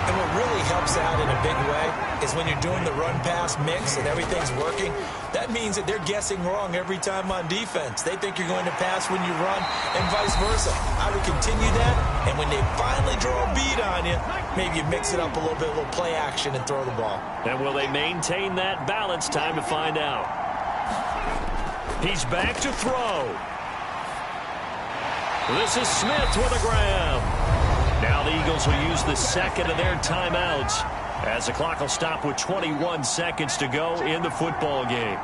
And what really helps out in a big way is when you're doing the run-pass mix and everything's working, that means that they're guessing wrong every time on defense. They think you're going to pass when you run and vice versa. I would continue that, and when they finally draw a bead on you, maybe you mix it up a little bit, a little play action and throw the ball. And will they maintain that balance? Time to find out. He's back to throw. This is Smith with a grab. Now the Eagles will use the second of their timeouts as the clock will stop with 21 seconds to go in the football game.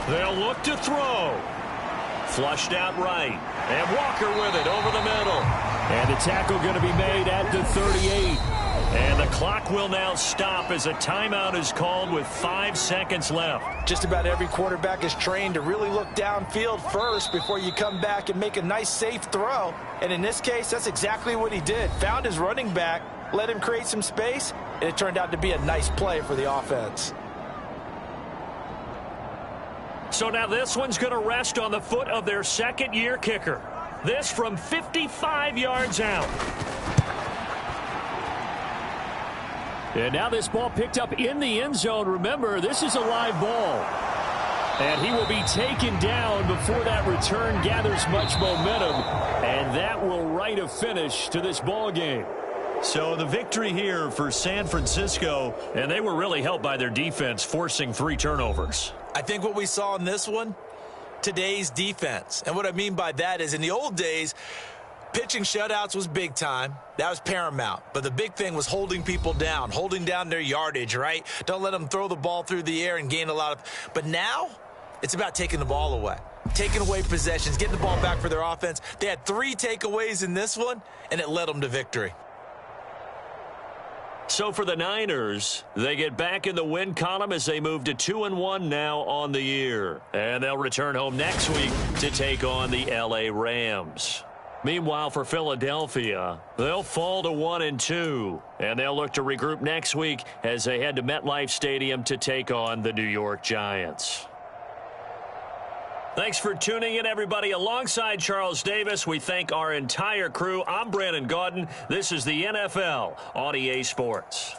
They'll look to throw. Flushed out right. And Walker with it over the middle. And the tackle going to be made at the 38. And the clock will now stop as a timeout is called with 5 seconds left. Just about every quarterback is trained to really look downfield first before you come back and make a nice, safe throw. And in this case, that's exactly what he did. Found his running back, let him create some space, and it turned out to be a nice play for the offense. So now this one's going to rest on the foot of their second-year kicker. This from 55 yards out. And now this ball picked up in the end zone. Remember, this is a live ball. And he will be taken down before that return gathers much momentum. And that will write a finish to this ball game. So the victory here for San Francisco, and they were really helped by their defense forcing 3 turnovers. I think what we saw in this one, today's defense. And what I mean by that is in the old days, pitching shutouts was big time. That was paramount. But the big thing was holding people down, holding down their yardage, right? Don't let them throw the ball through the air and gain a lot of... But now, it's about taking the ball away, taking away possessions, getting the ball back for their offense. They had 3 takeaways in this one, and it led them to victory. So for the Niners, they get back in the win column as they move to 2-1 now on the year. And they'll return home next week to take on the L.A. Rams. Meanwhile, for Philadelphia, they'll fall to 1-2, and they'll look to regroup next week as they head to MetLife Stadium to take on the New York Giants. Thanks for tuning in, everybody. Alongside Charles Davis, we thank our entire crew. I'm Brandon Gaudin. This is the NFL on EA Sports.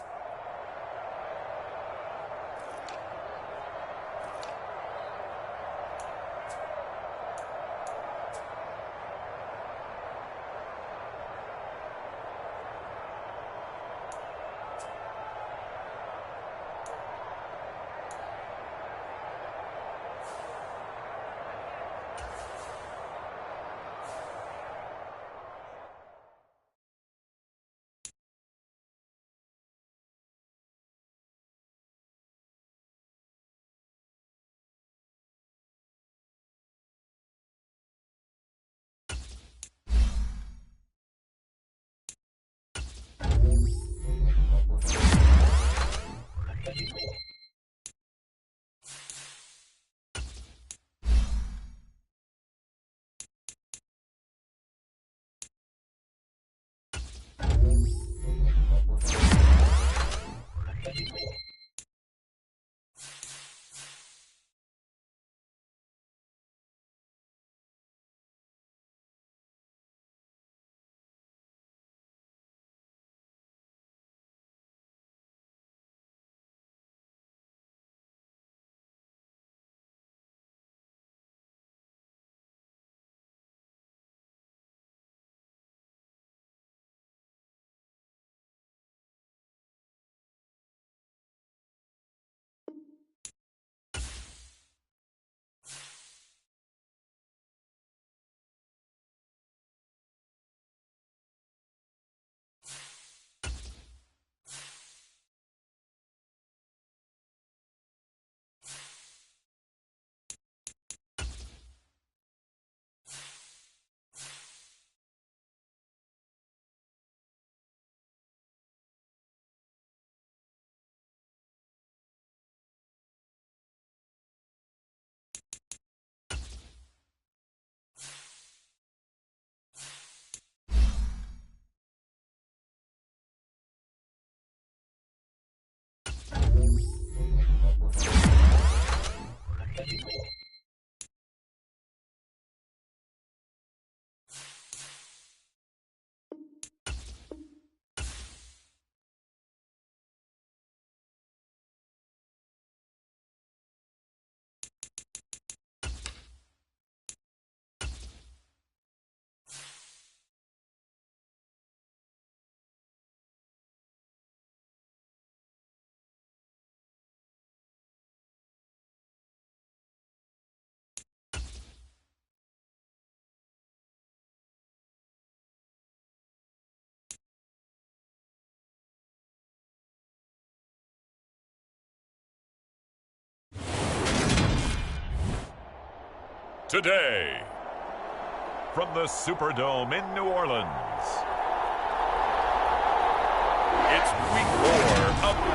Today, from the Superdome in New Orleans, it's week 4 of...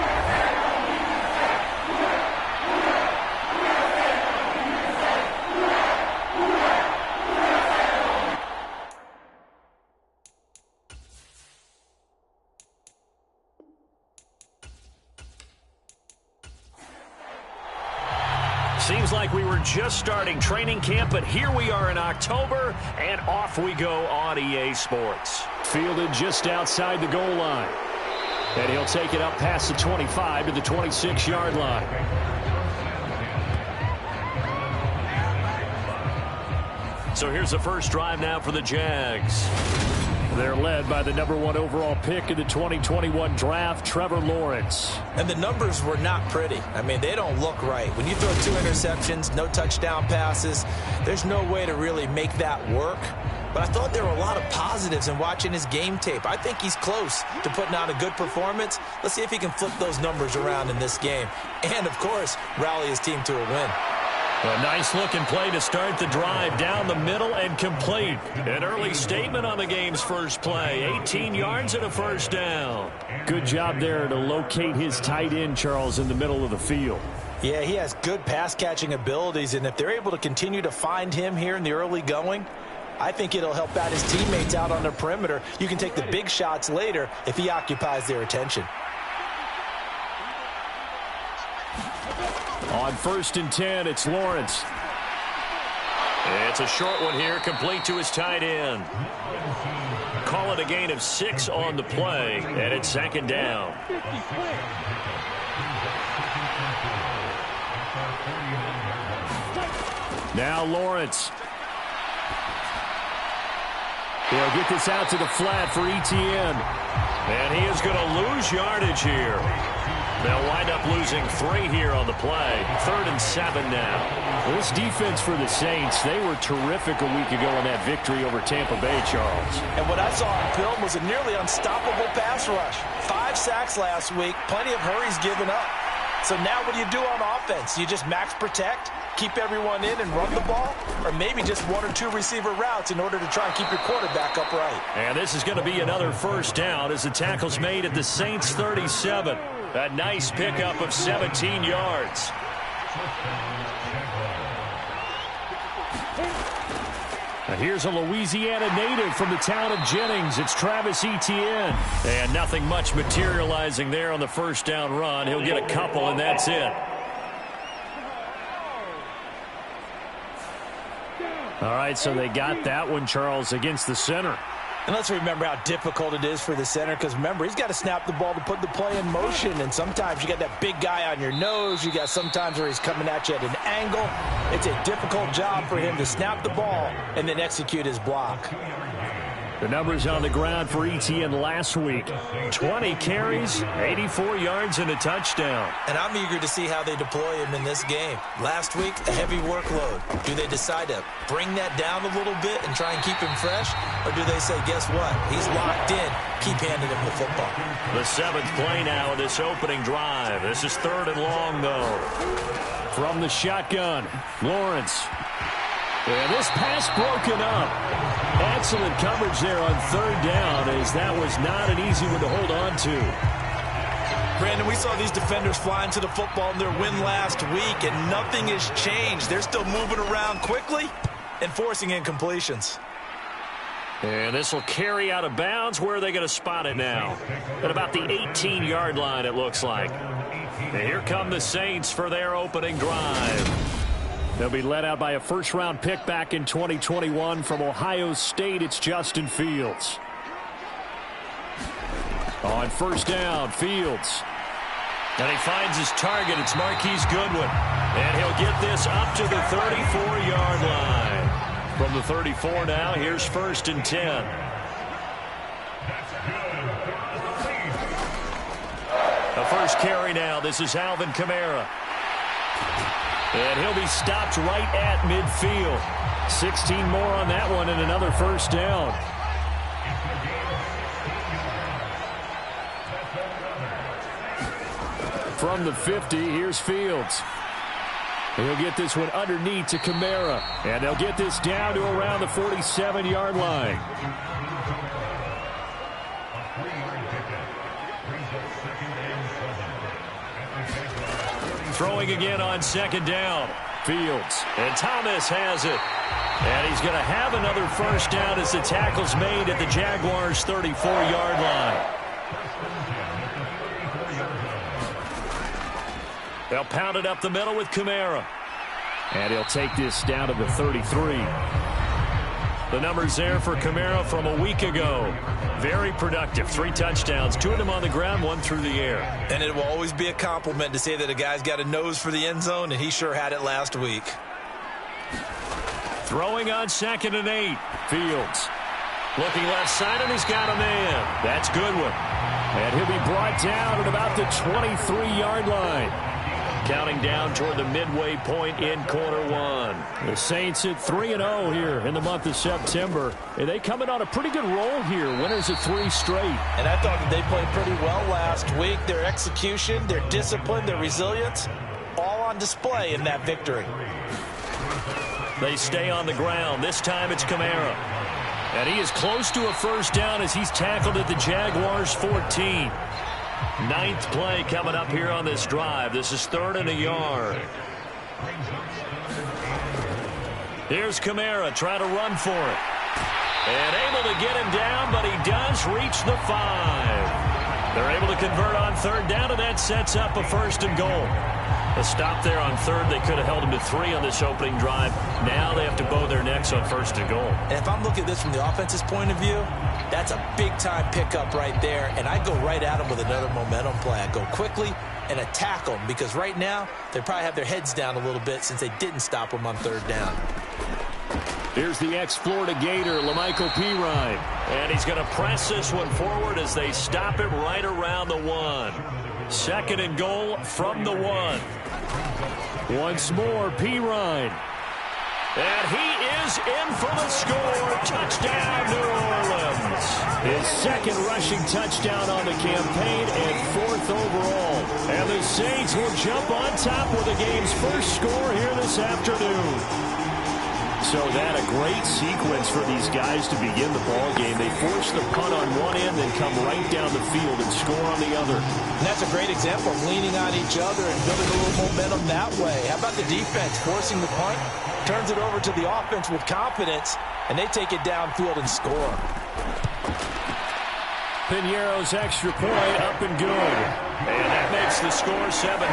Seems like we were just starting training camp, but here we are in October, and off we go on EA Sports. Fielded just outside the goal line. And he'll take it up past the 25 to the 26-yard line. So here's the first drive now for the Jags. They're led by the #1 overall pick in the 2021 draft, Trevor Lawrence. And the numbers were not pretty. I mean, they don't look right. When you throw 2 interceptions, no touchdown passes, there's no way to really make that work. But I thought there were a lot of positives in watching his game tape. I think he's close to putting out a good performance. Let's see if he can flip those numbers around in this game. And, of course, rally his team to a win. A nice-looking play to start the drive down the middle and complete. An early statement on the game's first play. 18 yards and a first down. Good job there to locate his tight end, Charles, in the middle of the field. Yeah, he has good pass-catching abilities, and if they're able to continue to find him here in the early going, I think it'll help out his teammates out on the perimeter. You can take the big shots later if he occupies their attention. On 1st and 10, it's Lawrence. It's a short one here, complete to his tight end. Call it a gain of 6 on the play, and it's 2nd down. Now Lawrence. He'll get this out to the flat for Etienne. And he is going to lose yardage here. They'll wind up losing 3 here on the play. 3rd and 7 now. This defense for the Saints, they were terrific a week ago in that victory over Tampa Bay, Charles. And what I saw on film was a nearly unstoppable pass rush. 5 sacks last week, plenty of hurries given up. So now what do you do on offense? You just max protect, keep everyone in and run the ball, or maybe just 1 or 2 receiver routes in order to try and keep your quarterback upright. And this is going to be another first down as the tackle's made at the Saints 37. A nice pickup of 17 yards. Now here's a Louisiana native from the town of Jennings. It's Travis Etienne. And nothing much materializing there on the first down run. He'll get a couple, and that's it. All right, so they got that one, Charles, against the center. And let's remember how difficult it is for the center, because remember, he's got to snap the ball to put the play in motion, and sometimes you got that big guy on your nose. You got sometimes where he's coming at you at an angle. It's a difficult job for him to snap the ball and then execute his block. The numbers on the ground for Etienne last week. 20 carries, 84 yards, and a touchdown. And I'm eager to see how they deploy him in this game. Last week, a heavy workload. Do they decide to bring that down a little bit and try and keep him fresh? Or do they say, guess what? He's locked in. Keep handing him the football. The 7th play now of this opening drive. This is 3rd and long, though. From the shotgun, Lawrence. And this pass broken up. Excellent coverage there on 3rd down, as that was not an easy one to hold on to. Brandon, we saw these defenders flying to the football in their win last week, and nothing has changed. They're still moving around quickly and forcing incompletions. And this will carry out of bounds. Where are they going to spot it now? At about the 18-yard line, it looks like. And here come the Saints for their opening drive. They'll be led out by a first-round pick back in 2021 from Ohio State. It's Justin Fields. On 1st down, Fields. And he finds his target. It's Marquise Goodwin. And he'll get this up to the 34-yard line. From the 34 now, here's 1st and 10. The first carry now. This is Alvin Kamara. And he'll be stopped right at midfield. 16 more on that one and another first down. From the 50, here's Fields. He'll get this one underneath to Kamara. And they'll get this down to around the 47-yard line. Throwing again on second down. Fields. And Thomas has it. And he's going to have another first down as the tackle's made at the Jaguars' 34-yard line. They'll pound it up the middle with Kamara. And he'll take this down to the 33. The numbers there for Kamara from a week ago. Very productive. 3 touchdowns, 2 of them on the ground, 1 through the air. And it will always be a compliment to say that a guy's got a nose for the end zone, and he sure had it last week. Throwing on 2nd and 8. Fields. Looking left side, and he's got a man. That's Goodwin. And he'll be brought down at about the 23-yard line. Counting down toward the midway point in quarter 1. The Saints at 3-0 here in the month of September. And they come in on a pretty good roll here. Winners of 3 straight. And I thought that they played pretty well last week. Their execution, their discipline, their resilience, all on display in that victory. They stay on the ground. This time it's Kamara. And he is close to a first down as he's tackled at the Jaguars' 14. 9th play coming up here on this drive. This is 3rd and a yard. Here's Kamara trying to run for it. And able to get him down, but he does reach the 5. They're able to convert on 3rd down, and that sets up a 1st and goal. A stop there on 3rd. They could have held him to 3 on this opening drive. Now they have to bow their necks on 1st and goal. And if I'm looking at this from the offense's point of view, that's a big-time pickup right there. And I go right at them with another momentum play. I go quickly and attack them because right now they probably have their heads down a little bit since they didn't stop them on 3rd down. Here's the ex-Florida Gator, LaMichael Pirine. And he's going to press this one forward as they stop him right around the 1. 2nd and goal from the 1. Once more, Pirine. And he is in for the score. Touchdown, New Orleans. His 2nd rushing touchdown on the campaign and 4th overall. And the Saints will jump on top with the game's first score here this afternoon. So that a great sequence for these guys to begin the ball game. They force the punt on one end, then come right down the field and score on the other. And that's a great example of leaning on each other and building a little momentum that way. How about the defense forcing the punt? Turns it over to the offense with confidence, and they take it downfield and score. Piñeiro's extra point up and good. And that makes the score 7-0.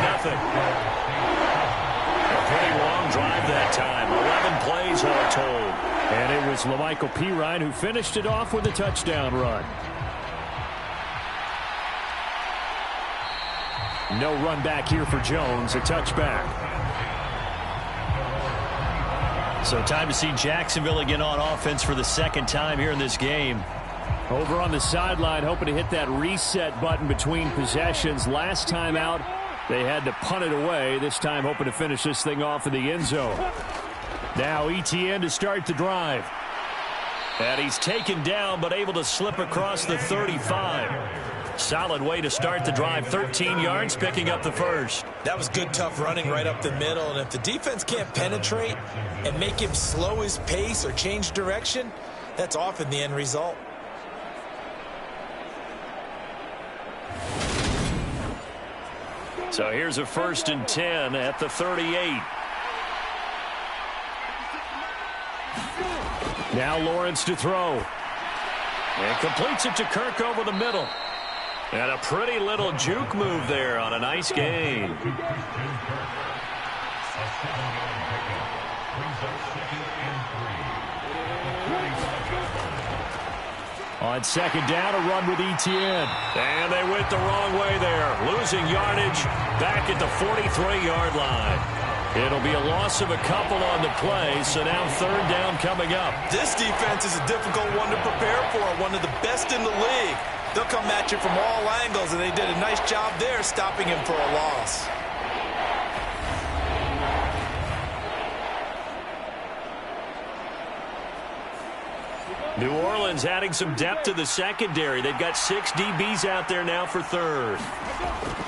A pretty long drive that time. 11 plays all told. And it was LaMichael Pirine who finished it off with a touchdown run. No run back here for Jones. A touchback. So time to see Jacksonville again on offense for the 2nd time here in this game. Over on the sideline, hoping to hit that reset button between possessions. Last time out, they had to punt it away. This time hoping to finish this thing off in the end zone. Now Etienne to start the drive. And he's taken down but able to slip across the 35. Solid way to start the drive. 13 yards, picking up the 1st. That was good, tough running right up the middle. And if the defense can't penetrate and make him slow his pace or change direction, that's often the end result. So here's a 1st and 10 at the 38. Now Lawrence to throw. And completes it to Kirk over the middle. And a pretty little juke move there on a nice gain. On 2nd down, a run with Etienne. And they went the wrong way there. Losing yardage back at the 43-yard line. It'll be a loss of a couple on the play, so now 3rd down coming up. This defense is a difficult one to prepare for, one of the best in the league. They'll come at you from all angles, and they did a nice job there stopping him for a loss. New Orleans adding some depth to the secondary. They've got 6 DBs out there now for 3rd.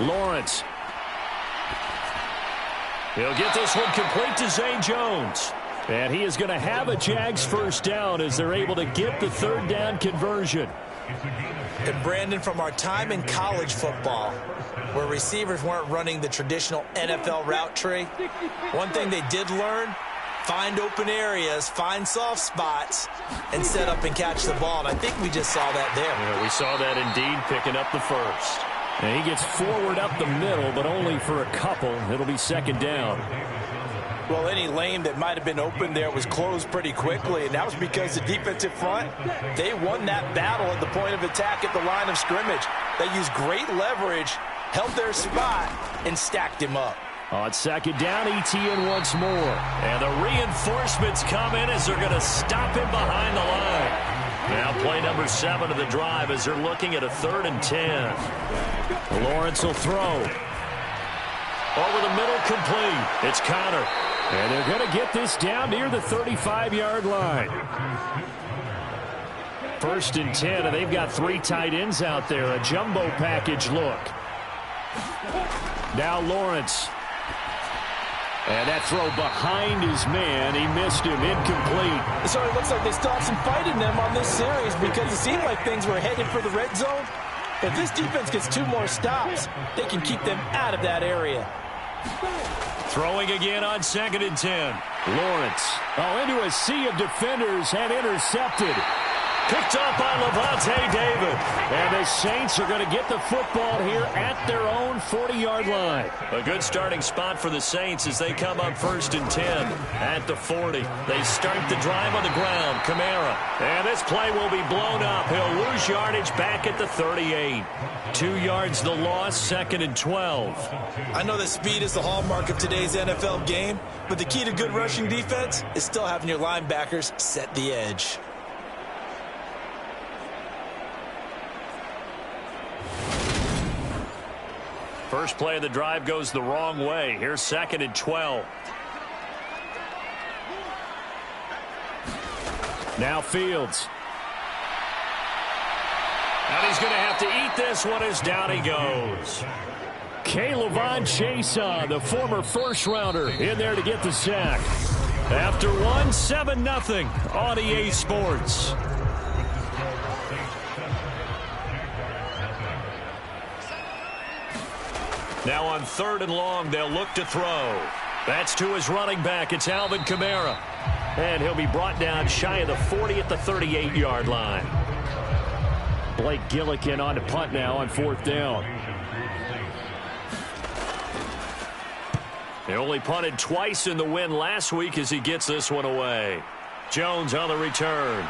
Lawrence. He'll get this one complete to Zay Jones. And he is going to have a Jags first down as they're able to get the third down conversion. And Brandon, from our time in college football, where receivers weren't running the traditional NFL route tree, one thing they did learn, find open areas, find soft spots, and set up and catch the ball. And I think we just saw that there. Yeah, we saw that indeed, picking up the first. And he gets forward up the middle, but only for a couple. It'll be second down. Well, any lane that might have been open there was closed pretty quickly, and that was because the defensive front, they won that battle at the point of attack at the line of scrimmage. They used great leverage, held their spot, and stacked him up. On second down, ETN once more. And the reinforcements come in as they're going to stop him behind the line. Now play number 7 of the drive as they're looking at a 3rd and 10. Lawrence will throw. Over the middle, complete. It's Connor. And they're going to get this down near the 35-yard line. 1st and 10, and they've got 3 tight ends out there. A jumbo package look. Now Lawrence. And that throw behind his man. He missed him. Incomplete. So it looks like they still have some fight in them on this series because it seemed like things were headed for the red zone. If this defense gets 2 more stops, they can keep them out of that area. Throwing again on 2nd and 10. Lawrence. Into a sea of defenders and intercepted. Picked up by Levante David. And the Saints are going to get the football here at their own 40-yard line. A good starting spot for the Saints as they come up 1st and 10 at the 40. They start the drive on the ground. Kamara. And this play will be blown up. He'll lose yardage back at the 38. 2 yards the loss, 2nd and 12. I know that speed is the hallmark of today's NFL game, but the key to good rushing defense is still having your linebackers set the edge. First play of the drive goes the wrong way. Here's 2nd and 12. Now Fields. And he's going to have to eat this one as down he goes. K'Lavon Chaisson, the former first-rounder, in there to get the sack. After 7-0 on EA Sports. Now on 3rd and long, they'll look to throw. That's to his running back. It's Alvin Kamara. And he'll be brought down shy of the 40 at the 38-yard line. Blake Gillikin on to punt now on 4th down. He only punted twice in the win last week as he gets this one away. Jones on the return.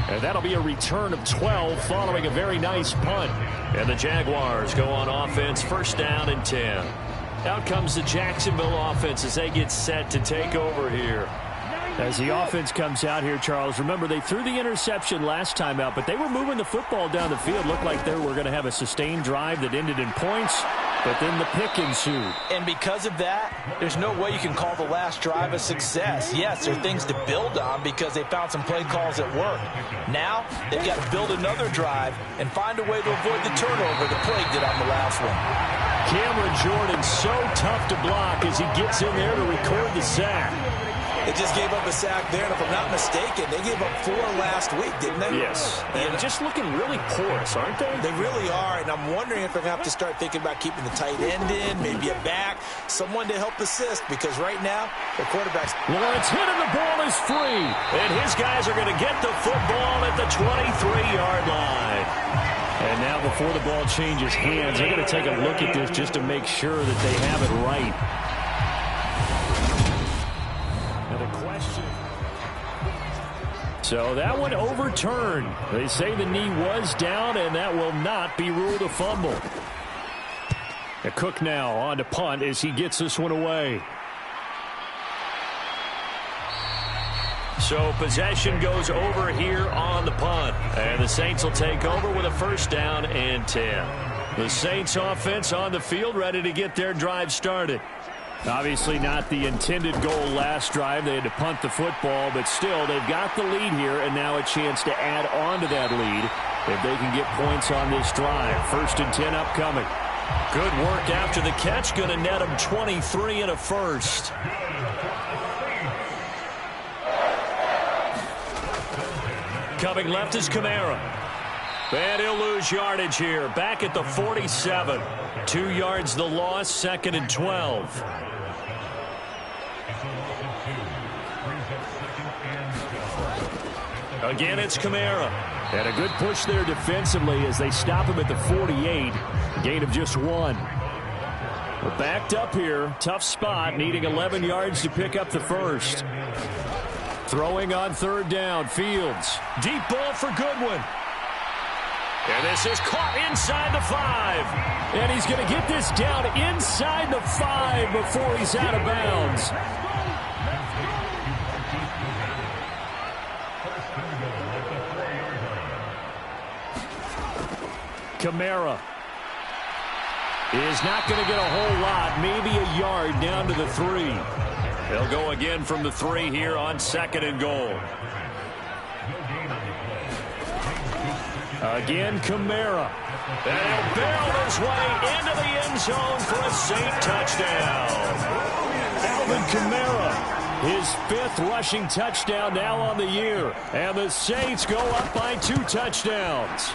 And that'll be a return of 12 following a very nice punt. And the Jaguars go on offense, 1st down and 10. Out comes the Jacksonville offense as they get set to take over here. As the offense comes out here, Charles, remember they threw the interception last time out, but they were moving the football down the field. Looked like they were going to have a sustained drive that ended in points, but then the pick ensued. And because of that, there's no way you can call the last drive a success. Yes, there are things to build on because they found some play calls that work. Now, they've got to build another drive and find a way to avoid the turnover that plagued it on the last one. Cameron Jordan so tough to block as he gets in there to record the sack. They just gave up a sack there, and if I'm not mistaken, they gave up 4 last week, didn't they? Yes. And just looking really porous, aren't they? They really are, and I'm wondering if they're going to have to start thinking about keeping the tight end in, maybe a back, someone to help assist, because right now, the quarterback's... Lawrence hit and the ball is free. And his guys are going to get the football at the 23-yard line. And now before the ball changes hands, they're going to take a look at this just to make sure that they have it right. So that one overturned. They say the knee was down, and that will not be ruled a fumble. Cook now on to punt as he gets this one away. So possession goes over here on the punt. And the Saints will take over with a 1st down and 10. The Saints offense on the field ready to get their drive started. Obviously not the intended goal last drive. They had to punt the football, but still they've got the lead here and now a chance to add on to that lead if they can get points on this drive. 1st and 10 upcoming. Good work after the catch. Going to net him 23 and a first. Coming left is Kamara. And he'll lose yardage here. Back at the 47. 2 yards the loss, 2nd and 12. Again, it's Kamara. And a good push there defensively as they stop him at the 48. Gain of just 1. We're backed up here. Tough spot, needing 11 yards to pick up the first. Throwing on 3rd down, Fields. Deep ball for Goodwin. And this is caught inside the 5. And he's going to get this down inside the 5 before he's out of bounds. Kamara is not going to get a whole lot, maybe a yard down to the 3. They'll go again from the 3 here on 2nd and goal. Again, Kamara. And he'll barrel his way into the end zone for a Saint touchdown. Alvin Kamara, his 5th rushing touchdown now on the year. And the Saints go up by 2 touchdowns.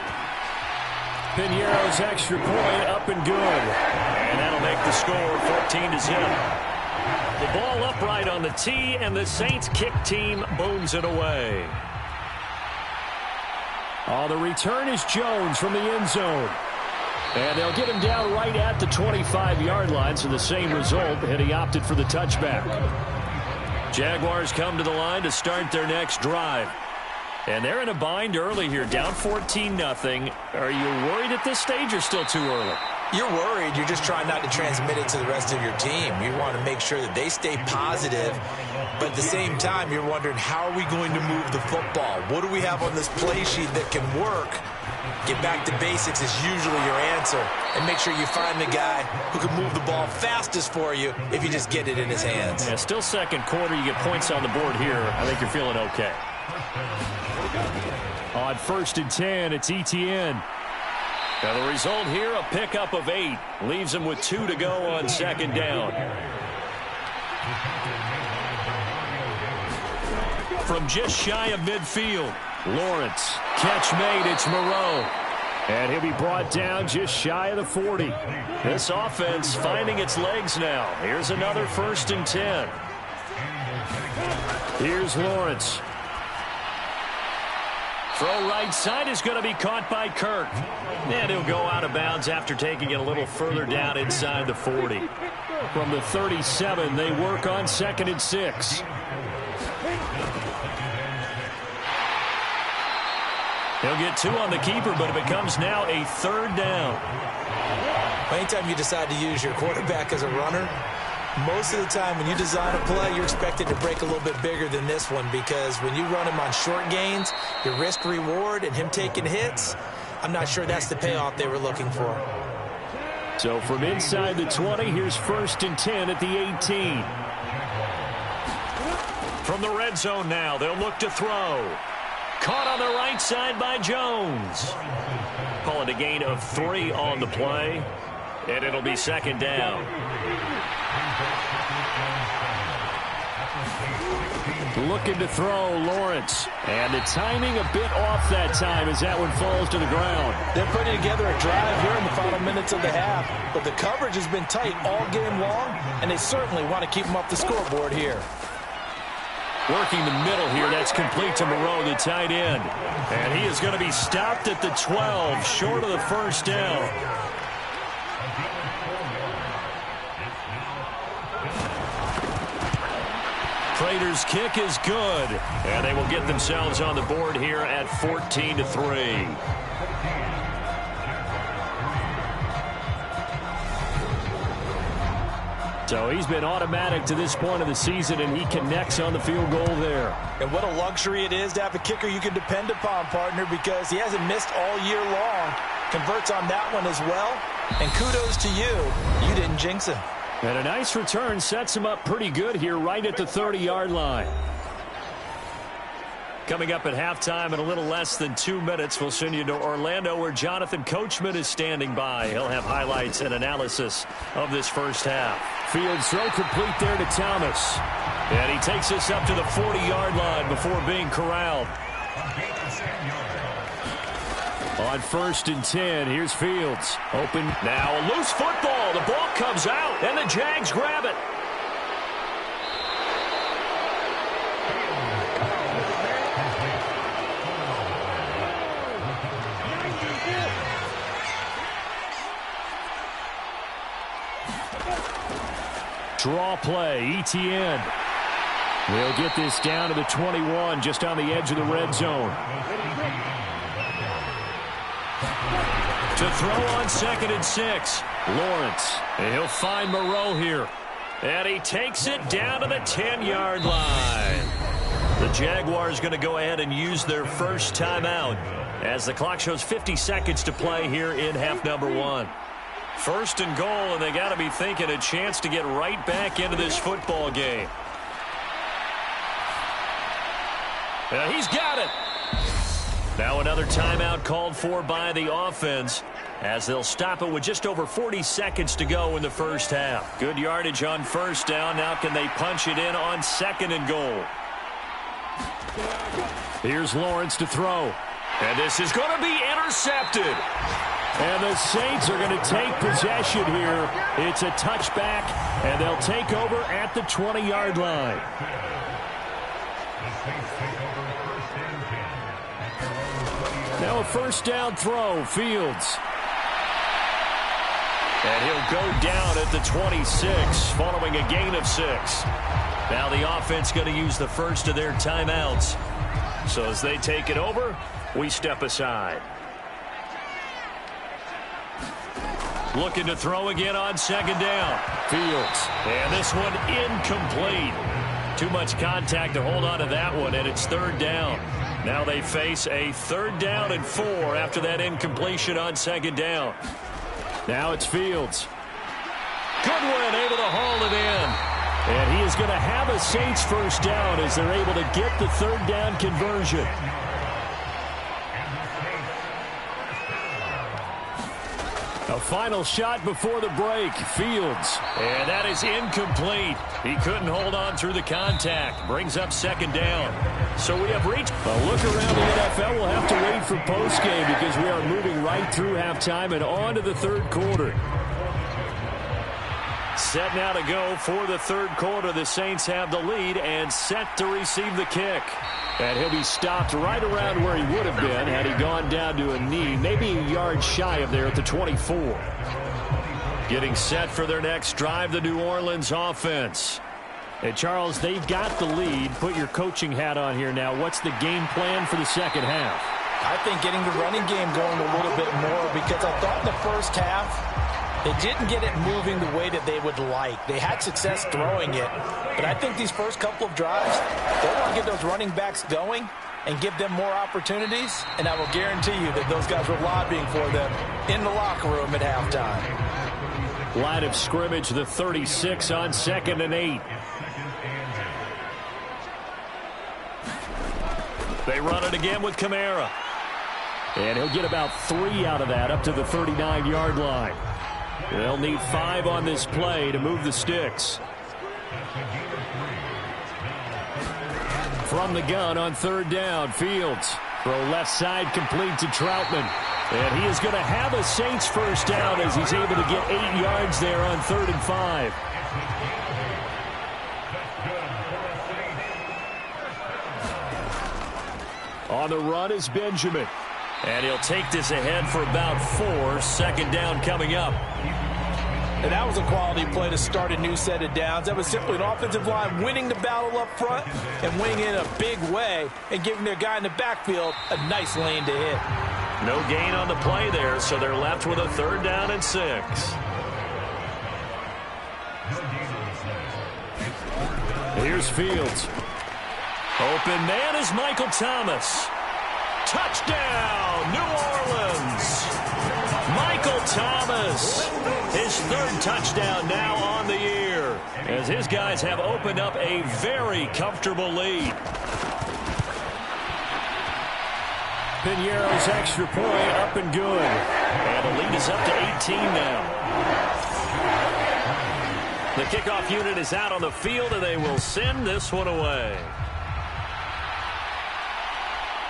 Piñeiro's extra point up and good. And that'll make the score 14-0. The ball upright on the tee, and the Saints kick team booms it away. Oh, the return is Jones from the end zone. And they'll get him down right at the 25-yard line, so the same result, and he opted for the touchback. Jaguars come to the line to start their next drive. And they're in a bind early here, down 14-0. Are you worried at this stage or still too early? You're worried. You're just trying not to transmit it to the rest of your team. You want to make sure that they stay positive. But at the same time, you're wondering, how are we going to move the football? What do we have on this play sheet that can work? Get back to basics is usually your answer. And make sure you find the guy who can move the ball fastest for you if you just get it in his hands. Yeah, still 2nd quarter. You get points on the board here. I think you're feeling okay. On 1st and 10, it's Etienne. Now the result here, a pickup of 8. Leaves him with 2 to go on 2nd down. From just shy of midfield, Lawrence. Catch made, it's Moreau. And he'll be brought down just shy of the 40. This offense finding its legs now. Here's another 1st and 10. Here's Lawrence. Throw right side is going to be caught by Kirk. And he'll go out of bounds after taking it a little further down inside the 40. From the 37, they work on 2nd and 6. He'll get 2 on the keeper, but it becomes now a 3rd down. Anytime you decide to use your quarterback as a runner, most of the time when you design a play, you're expected to break a little bit bigger than this one, because when you run him on short gains, your risk reward and him taking hits, I'm not sure that's the payoff they were looking for. So from inside the 20, here's 1st and 10 at the 18. From the red zone now, they'll look to throw. Caught on the right side by Jones. Call it a gain of 3 on the play, and it'll be 2nd down. Looking to throw, Lawrence. And the timing a bit off that time as that one falls to the ground. They're putting together a drive here in the final minutes of the half, but the coverage has been tight all game long, and they certainly want to keep them off the scoreboard here. Working the middle here, that's complete to Moreau, the tight end. And he is going to be stopped at the 12, short of the 1st down. Prater's kick is good, and they will get themselves on the board here at 14-3. So he's been automatic to this point of the season, and he connects on the field goal there. And what a luxury it is to have a kicker you can depend upon, partner, because he hasn't missed all year long. Converts on that one as well. And kudos to you. You didn't jinx him. And a nice return sets him up pretty good here right at the 30-yard line. Coming up at halftime in a little less than 2 minutes, we'll send you to Orlando where Jonathan Coachman is standing by. He'll have highlights and analysis of this first half. Fields throw complete there to Thomas. And he takes us up to the 40-yard line before being corralled. On 1st and 10, here's Fields. Open. Now a loose football. The ball comes out, and the Jags grab it. Draw play, Etienne. They'll get this down to the 21, just on the edge of the red zone. To throw on 2nd and 6. Lawrence. And he'll find Moreau here. And he takes it down to the 10-yard line. The Jaguars going to go ahead and use their first timeout as the clock shows 50 seconds to play here in half number 1. 1st and goal, and they got to be thinking a chance to get right back into this football game. He's got it. Now another timeout called for by the offense as they'll stop it with just over 40 seconds to go in the first half. Good yardage on 1st down. Now can they punch it in on 2nd and goal? Here's Lawrence to throw. And this is going to be intercepted. And the Saints are going to take possession here. It's a touchback, and they'll take over at the 20-yard line. Now a 1st down throw, Fields. And he'll go down at the 26 following a gain of 6. Now the offense going to use the first of their timeouts. So as they take it over, we step aside. Looking to throw again on 2nd down. Fields. And this one incomplete. Too much contact to hold on to that one, and it's 3rd down. Now they face a 3rd down and 4 after that incompletion on 2nd down. Now it's Fields. Goodwin able to haul it in. And he is going to have a Saints first down as they're able to get the 3rd down conversion. A final shot before the break. Fields. And that is incomplete. He couldn't hold on through the contact. Brings up 2nd down. So we have reached a look around the NFL. We'll have to wait for postgame because we are moving right through halftime and on to the 3rd quarter. Set now to go for the 3rd quarter. The Saints have the lead and set to receive the kick. And he'll be stopped right around where he would have been had he gone down to a knee, maybe a yard shy of there at the 24. Getting set for their next drive, the New Orleans offense. And Charles, they've got the lead. Put your coaching hat on here now. What's the game plan for the second half? I think getting the running game going a little bit more because I thought in the first half they didn't get it moving the way that they would like. They had success throwing it, but I think these first couple of drives, they want to get those running backs going and give them more opportunities, and I will guarantee you that those guys were lobbying for them in the locker room at halftime. Line of scrimmage, the 36 on 2nd and 8. They run it again with Kamara. And he'll get about 3 out of that up to the 39-yard line. They'll need 5 on this play to move the sticks. From the gun on 3rd down, Fields. Throw left side complete to Troutman. And he is going to have a Saints first down as he's able to get 8 yards there on 3rd and 5. On the run is Benjamin. And he'll take this ahead for about 4. 2nd down coming up. And that was a quality play to start a new set of downs. That was simply an offensive line winning the battle up front and winning it in a big way and giving their guy in the backfield a nice lane to hit. No gain on the play there, so they're left with a 3rd down and 6. Here's Fields. Open man is Michael Thomas. Touchdown, New Orleans. Michael Thomas, his 3rd touchdown now on the year, as his guys have opened up a very comfortable lead. Piñeiro's extra point up and good. And the lead is up to 18 now. The kickoff unit is out on the field, and they will send this one away.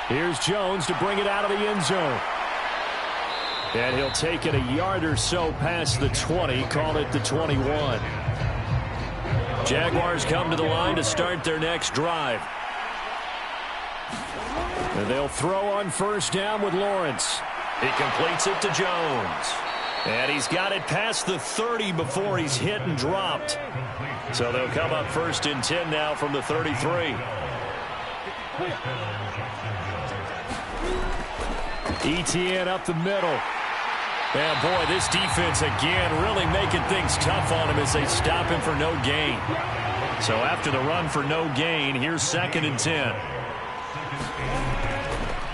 Here's Jones to bring it out of the end zone. And he'll take it a yard or so past the 20, call it the 21. Jaguars come to the line to start their next drive. And they'll throw on first down with Lawrence. He completes it to Jones. And he's got it past the 30 before he's hit and dropped. So they'll come up first and 10 now from the 33. Etienne up the middle. And boy, this defense again really making things tough on him as they stop him for no gain. So after the run for no gain, here's 2nd and 10.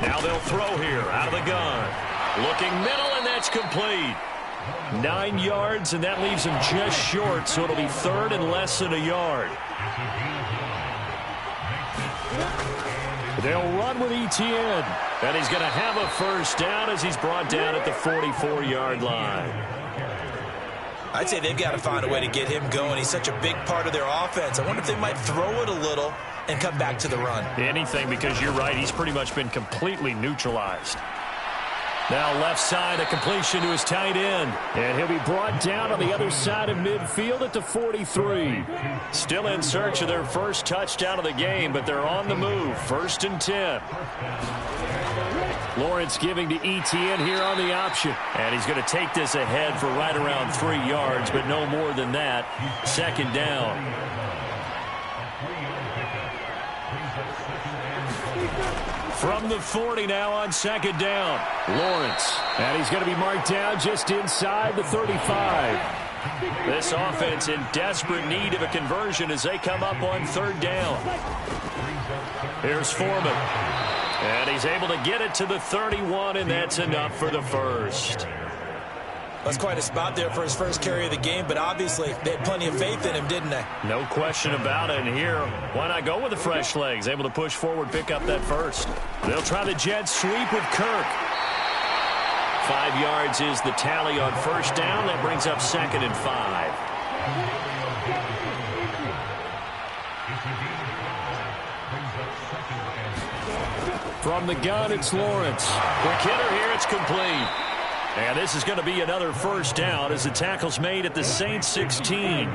Now they'll throw here out of the gun. Looking middle, and that's complete. 9 yards, and that leaves him just short, so it'll be 3rd and less than a yard. They'll run with Etienne. And he's going to have a first down as he's brought down at the 44-yard line. I'd say they've got to find a way to get him going. He's such a big part of their offense. I wonder if they might throw it a little and come back to the run. Anything, because you're right, he's pretty much been completely neutralized. Now left side, a completion to his tight end. And he'll be brought down on the other side of midfield at the 43. Still in search of their first touchdown of the game, but they're on the move. 1st and 10. Lawrence giving to Etienne here on the option. And he's going to take this ahead for right around 3 yards, but no more than that. 2nd down. From the 40 now on 2nd down. Lawrence. And he's going to be marked down just inside the 35. This offense in desperate need of a conversion as they come up on 3rd down. Here's Foreman. And he's able to get it to the 31, and that's enough for the first. That's quite a spot there for his first carry of the game, but obviously they had plenty of faith in him, didn't they? No question about it. And here, why not go with the fresh legs? Able to push forward, pick up that first. They'll try the jet sweep with Kirk. 5 yards is the tally on first down. That brings up 2nd and 5. From the gun, it's Lawrence. Quick hitter here, it's complete. And this is going to be another first down as the tackle's made at the Saints 16.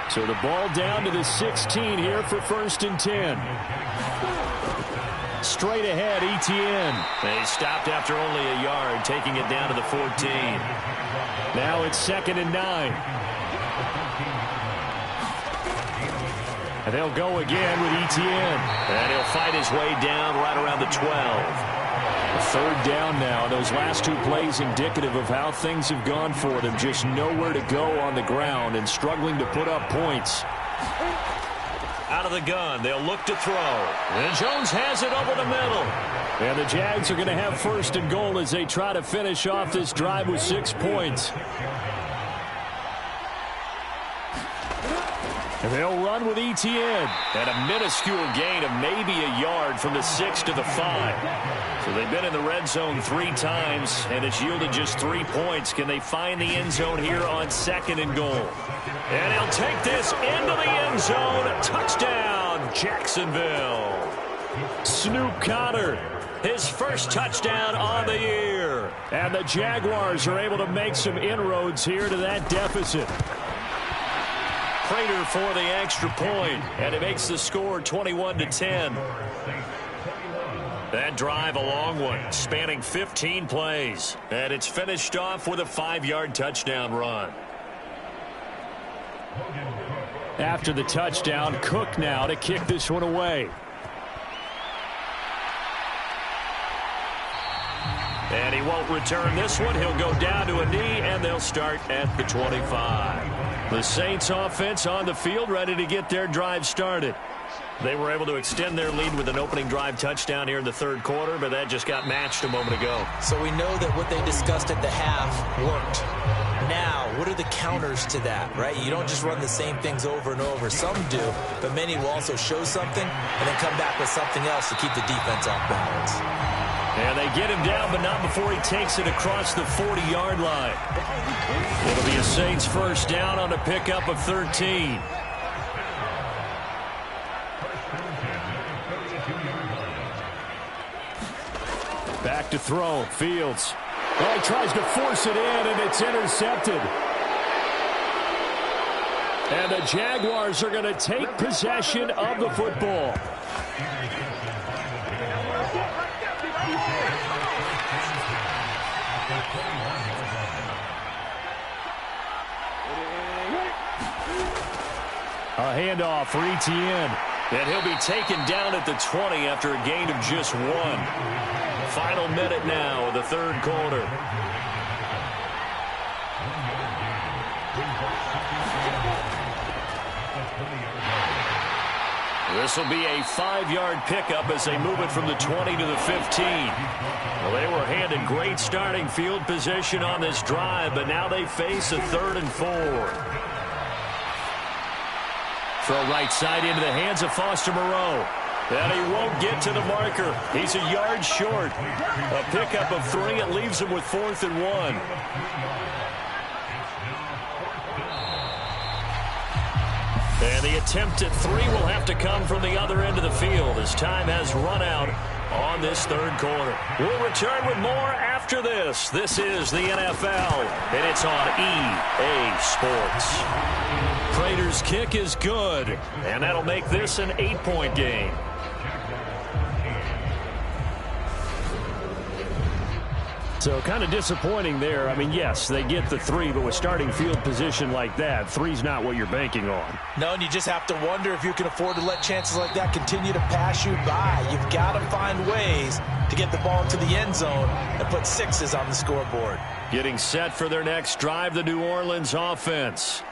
So the ball down to the 16 here for 1st and 10. Straight ahead, Etienne. They stopped after only a yard, taking it down to the 14. Now it's 2nd and 9. And they'll go again with Etienne. And he'll fight his way down right around the 12. 3rd down now. Those last 2 plays indicative of how things have gone for them. Just nowhere to go on the ground and struggling to put up points. Out of the gun, they'll look to throw. And Jones has it over the middle. And the Jags are going to have 1st and goal as they try to finish off this drive with 6 points. And they'll run with Etienne. And a minuscule gain of maybe a yard from the 6 to the 5. So they've been in the red zone 3 times, and it's yielded just 3 points. Can they find the end zone here on 2nd and goal? And he'll take this into the end zone. Touchdown, Jacksonville. Snoop Conner. His first touchdown on the year. And the Jaguars are able to make some inroads here to that deficit. Prater for the extra point, and it makes the score 21-10. That drive, a long one, spanning 15 plays, and it's finished off with a 5-yard touchdown run. After the touchdown, Cook now to kick this one away. And he won't return this one. He'll go down to a knee, and they'll start at the 25. The Saints offense on the field, ready to get their drive started. They were able to extend their lead with an opening drive touchdown here in the 3rd quarter, but that just got matched a moment ago. So we know that what they discussed at the half worked. Now, what are the counters to that, right? You don't just run the same things over and over. Some do, but many will also show something and then come back with something else to keep the defense off balance. And they get him down, but not before he takes it across the 40-yard line. It'll be a Saints first down on a pickup of 13. Back to throw. Fields. Oh, he tries to force it in, and it's intercepted. And the Jaguars are going to take possession of the football. A handoff for Etienne. And he'll be taken down at the 20 after a gain of just 1. Final minute now of the third quarter. This will be a 5-yard pickup as they move it from the 20 to the 15. Well, they were handed great starting field position on this drive, but now they face a 3rd and 4. Throw right side into the hands of Foster Moreau. And he won't get to the marker. He's a yard short. A pickup of 3. It leaves him with 4th and 1. And the attempt at 3 will have to come from the other end of the field as time has run out on this third quarter. We'll return with more after this. This is the NFL, and it's on EA Sports. Prater's kick is good, and that'll make this an 8-point game. So kind of disappointing there. I mean, yes, they get the 3, but with starting field position like that, 3's not what you're banking on. No, and you just have to wonder if you can afford to let chances like that continue to pass you by. You've got to find ways to get the ball into the end zone and put 6s on the scoreboard. Getting set for their next drive, the New Orleans offense.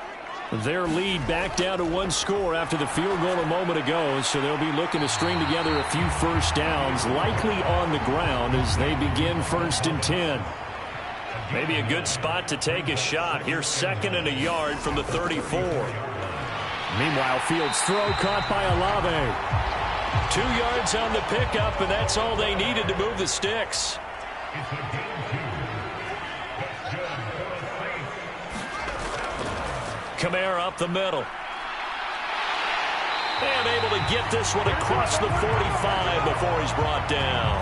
Their lead back down to 1 score after the field goal a moment ago, so they'll be looking to string together a few first downs, likely on the ground as they begin 1st and 10. Maybe a good spot to take a shot. Here's 2nd and a yard from the 34. Meanwhile, Fields' throw caught by Olave. 2 yards on the pickup, and that's all they needed to move the sticks. Kamara up the middle. And able to get this one across the 45 before he's brought down.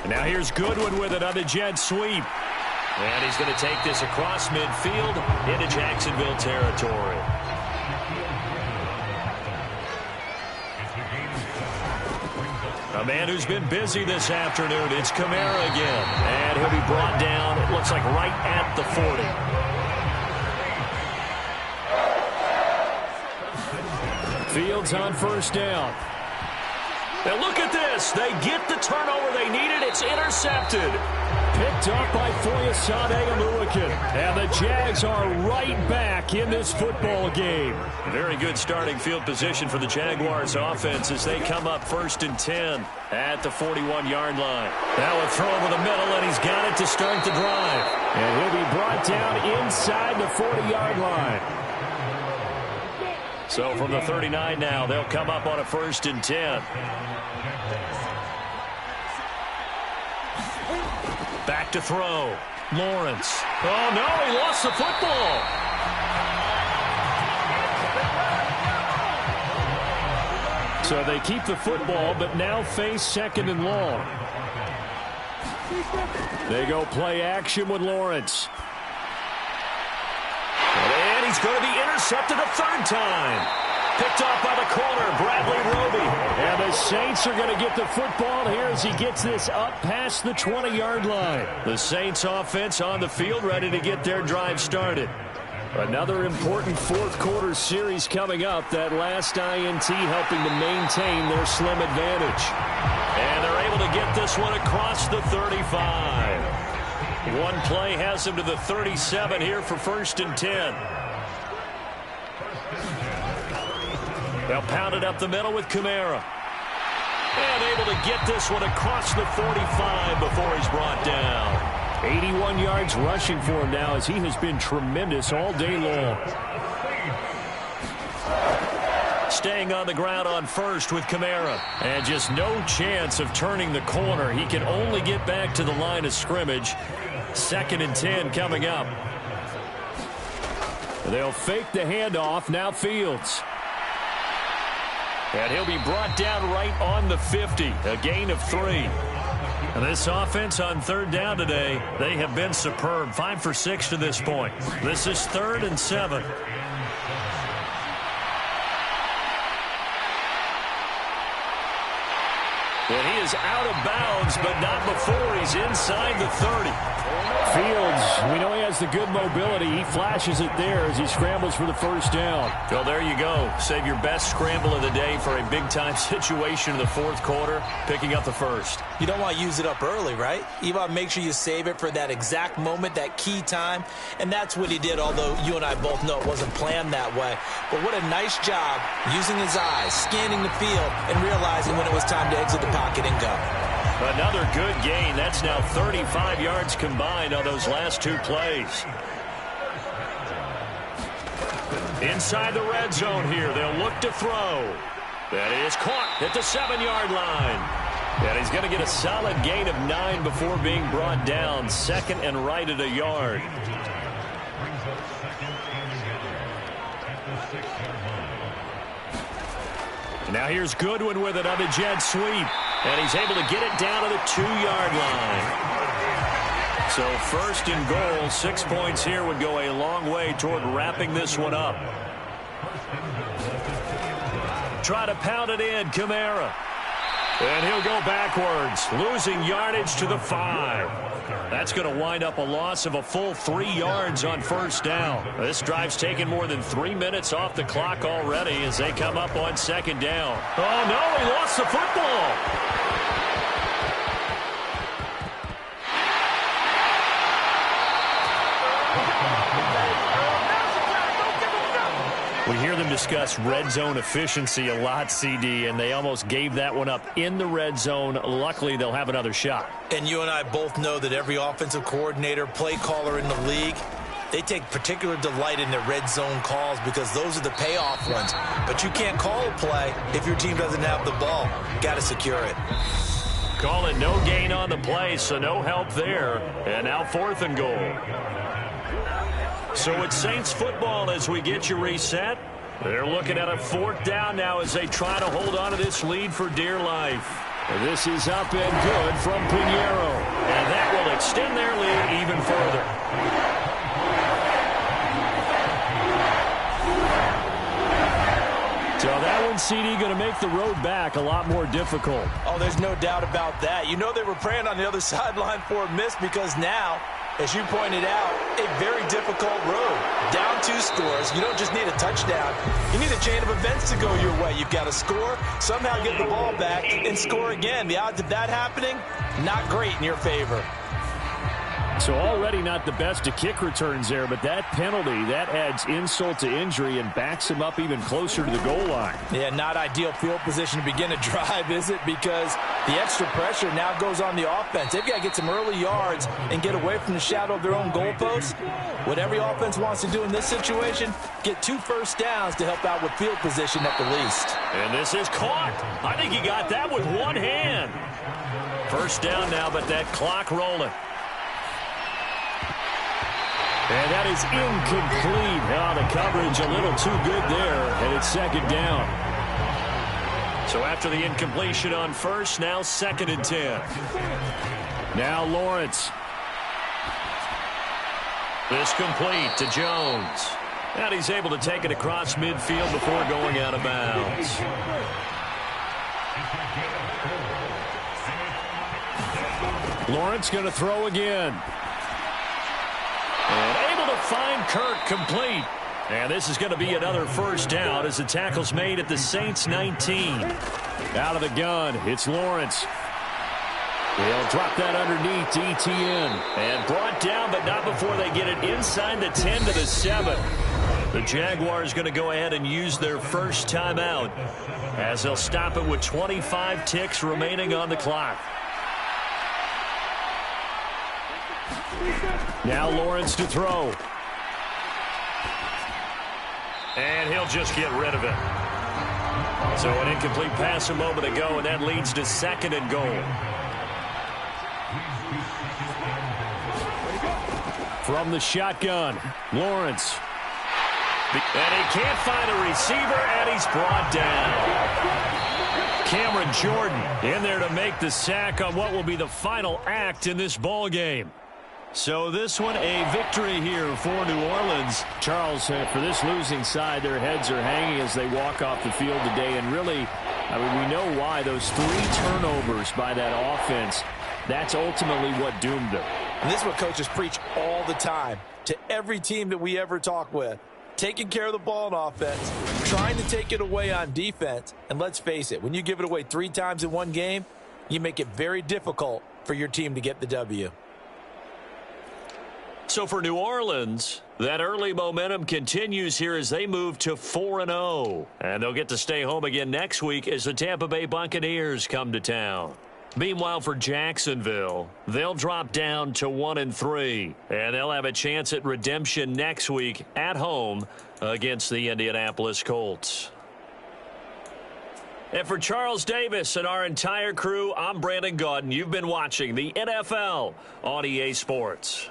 Now here's Goodwin with it on the jet sweep. And he's going to take this across midfield into Jacksonville territory. A man who's been busy this afternoon. It's Kamara again. And he'll be brought down, it looks like right at the 40. Fields on first down. And look at this. They get the turnover they needed. It's intercepted. Picked up by Foyesade Oluwakin. And the Jags are right back in this football game. Very good starting field position for the Jaguars offense as they come up 1st and 10 at the 41-yard line. Now a throw over the middle, and he's got it to start the drive. And he'll be brought down inside the 40-yard line. So from the 39 now, they'll come up on a 1st and 10. Back to throw. Lawrence. Oh, no, he lost the football. So they keep the football, but now face 2nd and long. They go play action with Lawrence. And he's going to be intercepted a 3rd time. Picked off by the corner, Bradley Roby. And the Saints are going to get the football here as he gets this up past the 20-yard line. The Saints offense on the field ready to get their drive started. Another important 4th quarter series coming up. That last INT helping to maintain their slim advantage. And they're able to get this one across the 35. One play has them to the 37 here for 1st and 10. They'll pound it up the middle with Kamara. And able to get this one across the 45 before he's brought down. 81 yards rushing for him now as he has been tremendous all day long. Staying on the ground on first with Kamara. And just no chance of turning the corner. He can only get back to the line of scrimmage. 2nd and 10 coming up. They'll fake the handoff. Now Fields. And he'll be brought down right on the 50. A gain of 3. And this offense on 3rd down today, they have been superb. 5 for 6 to this point. This is 3rd and 7. And he is out of bounds, but not before he's inside the 30. Fields, we know he has the good mobility. He flashes it there as he scrambles for the 1st down. Well, there you go. Save your best scramble of the day for a big-time situation in the 4th quarter, picking up the 1st. You don't want to use it up early, right? You want to make sure you save it for that exact moment, that key time. And that's what he did, although you and I both know it wasn't planned that way. But what a nice job using his eyes, scanning the field, and realizing when it was time to exit the pocket and go. Another good gain. That's now 35 yards combined on those last 2 plays. Inside the red zone here. They'll look to throw. That is caught at the 7-yard line. And he's going to get a solid gain of 9 before being brought down. 2nd and right at a yard. Now here's Goodwin with it on the jet sweep. And he's able to get it down to the 2-yard line. So 1st and goal, 6 points here would go a long way toward wrapping this one up. Try to pound it in, Kamara. And he'll go backwards, losing yardage to the 5. That's going to wind up a loss of a full 3 yards on 1st down. This drive's taken more than 3 minutes off the clock already as they come up on 2nd down. Oh, no, he lost the football. We hear them discuss red zone efficiency a lot, CD, and they almost gave that one up in the red zone. Luckily, they'll have another shot. And you and I both know that every offensive coordinator, play caller in the league, they take particular delight in their red zone calls because those are the payoff ones. But you can't call a play if your team doesn't have the ball. Got to secure it. Call it no gain on the play, so no help there. And now 4th and goal. So it's Saints football as we get you reset. They're looking at a 4th down now as they try to hold on to this lead for dear life. This is up and good from Pinheiro. And that will extend their lead even further. So that one, CD, going to make the road back a lot more difficult. Oh, there's no doubt about that. You know they were praying on the other sideline for a miss because now, as you pointed out, a very difficult road. Down 2 scores. You don't just need a touchdown. You need a chain of events to go your way. You've got to score, somehow get the ball back, and score again. The odds of that happening, not great in your favor. So already not the best of kick returns there, but that penalty, that adds insult to injury and backs him up even closer to the goal line. Yeah, not ideal field position to begin a drive, is it? Because the extra pressure now goes on the offense. They've got to get some early yards and get away from the shadow of their own goalposts. What every offense wants to do in this situation, get 2 first downs to help out with field position at the least. And this is caught. I think he got that with one hand. 1st down now, but that clock rolling. And that is incomplete. Now the coverage a little too good there, and it's 2nd down. So after the incompletion on 1st, now 2nd and 10. Now Lawrence. This complete to Jones. And he's able to take it across midfield before going out of bounds. Lawrence going to throw again. And able to find Kirk complete. And this is going to be another 1st down as the tackle's made at the Saints 19. Out of the gun, it's Lawrence. He'll drop that underneath to ETN. And brought down, but not before they get it inside the 10 to the 7. The Jaguars going to go ahead and use their 1st timeout as they'll stop it with 25 ticks remaining on the clock. Now Lawrence to throw. And he'll just get rid of it. So an incomplete pass a moment ago, and that leads to 2nd and goal. From the shotgun, Lawrence. And he can't find a receiver, and he's brought down. Cameron Jordan in there to make the sack on what will be the final act in this ball game. So this one, a victory here for New Orleans. Charles, for this losing side, their heads are hanging as they walk off the field today. And really, I mean, we know why. Those 3 turnovers by that offense, that's ultimately what doomed them. And this is what coaches preach all the time to every team that we ever talk with. Taking care of the ball on offense, trying to take it away on defense. And let's face it, when you give it away 3 times in one game, you make it very difficult for your team to get the W. So for New Orleans, that early momentum continues here as they move to 4-0. And they'll get to stay home again next week as the Tampa Bay Buccaneers come to town. Meanwhile, for Jacksonville, they'll drop down to 1-3. And they'll have a chance at redemption next week at home against the Indianapolis Colts. And for Charles Davis and our entire crew, I'm Brandon Gaudin. You've been watching the NFL on EA Sports.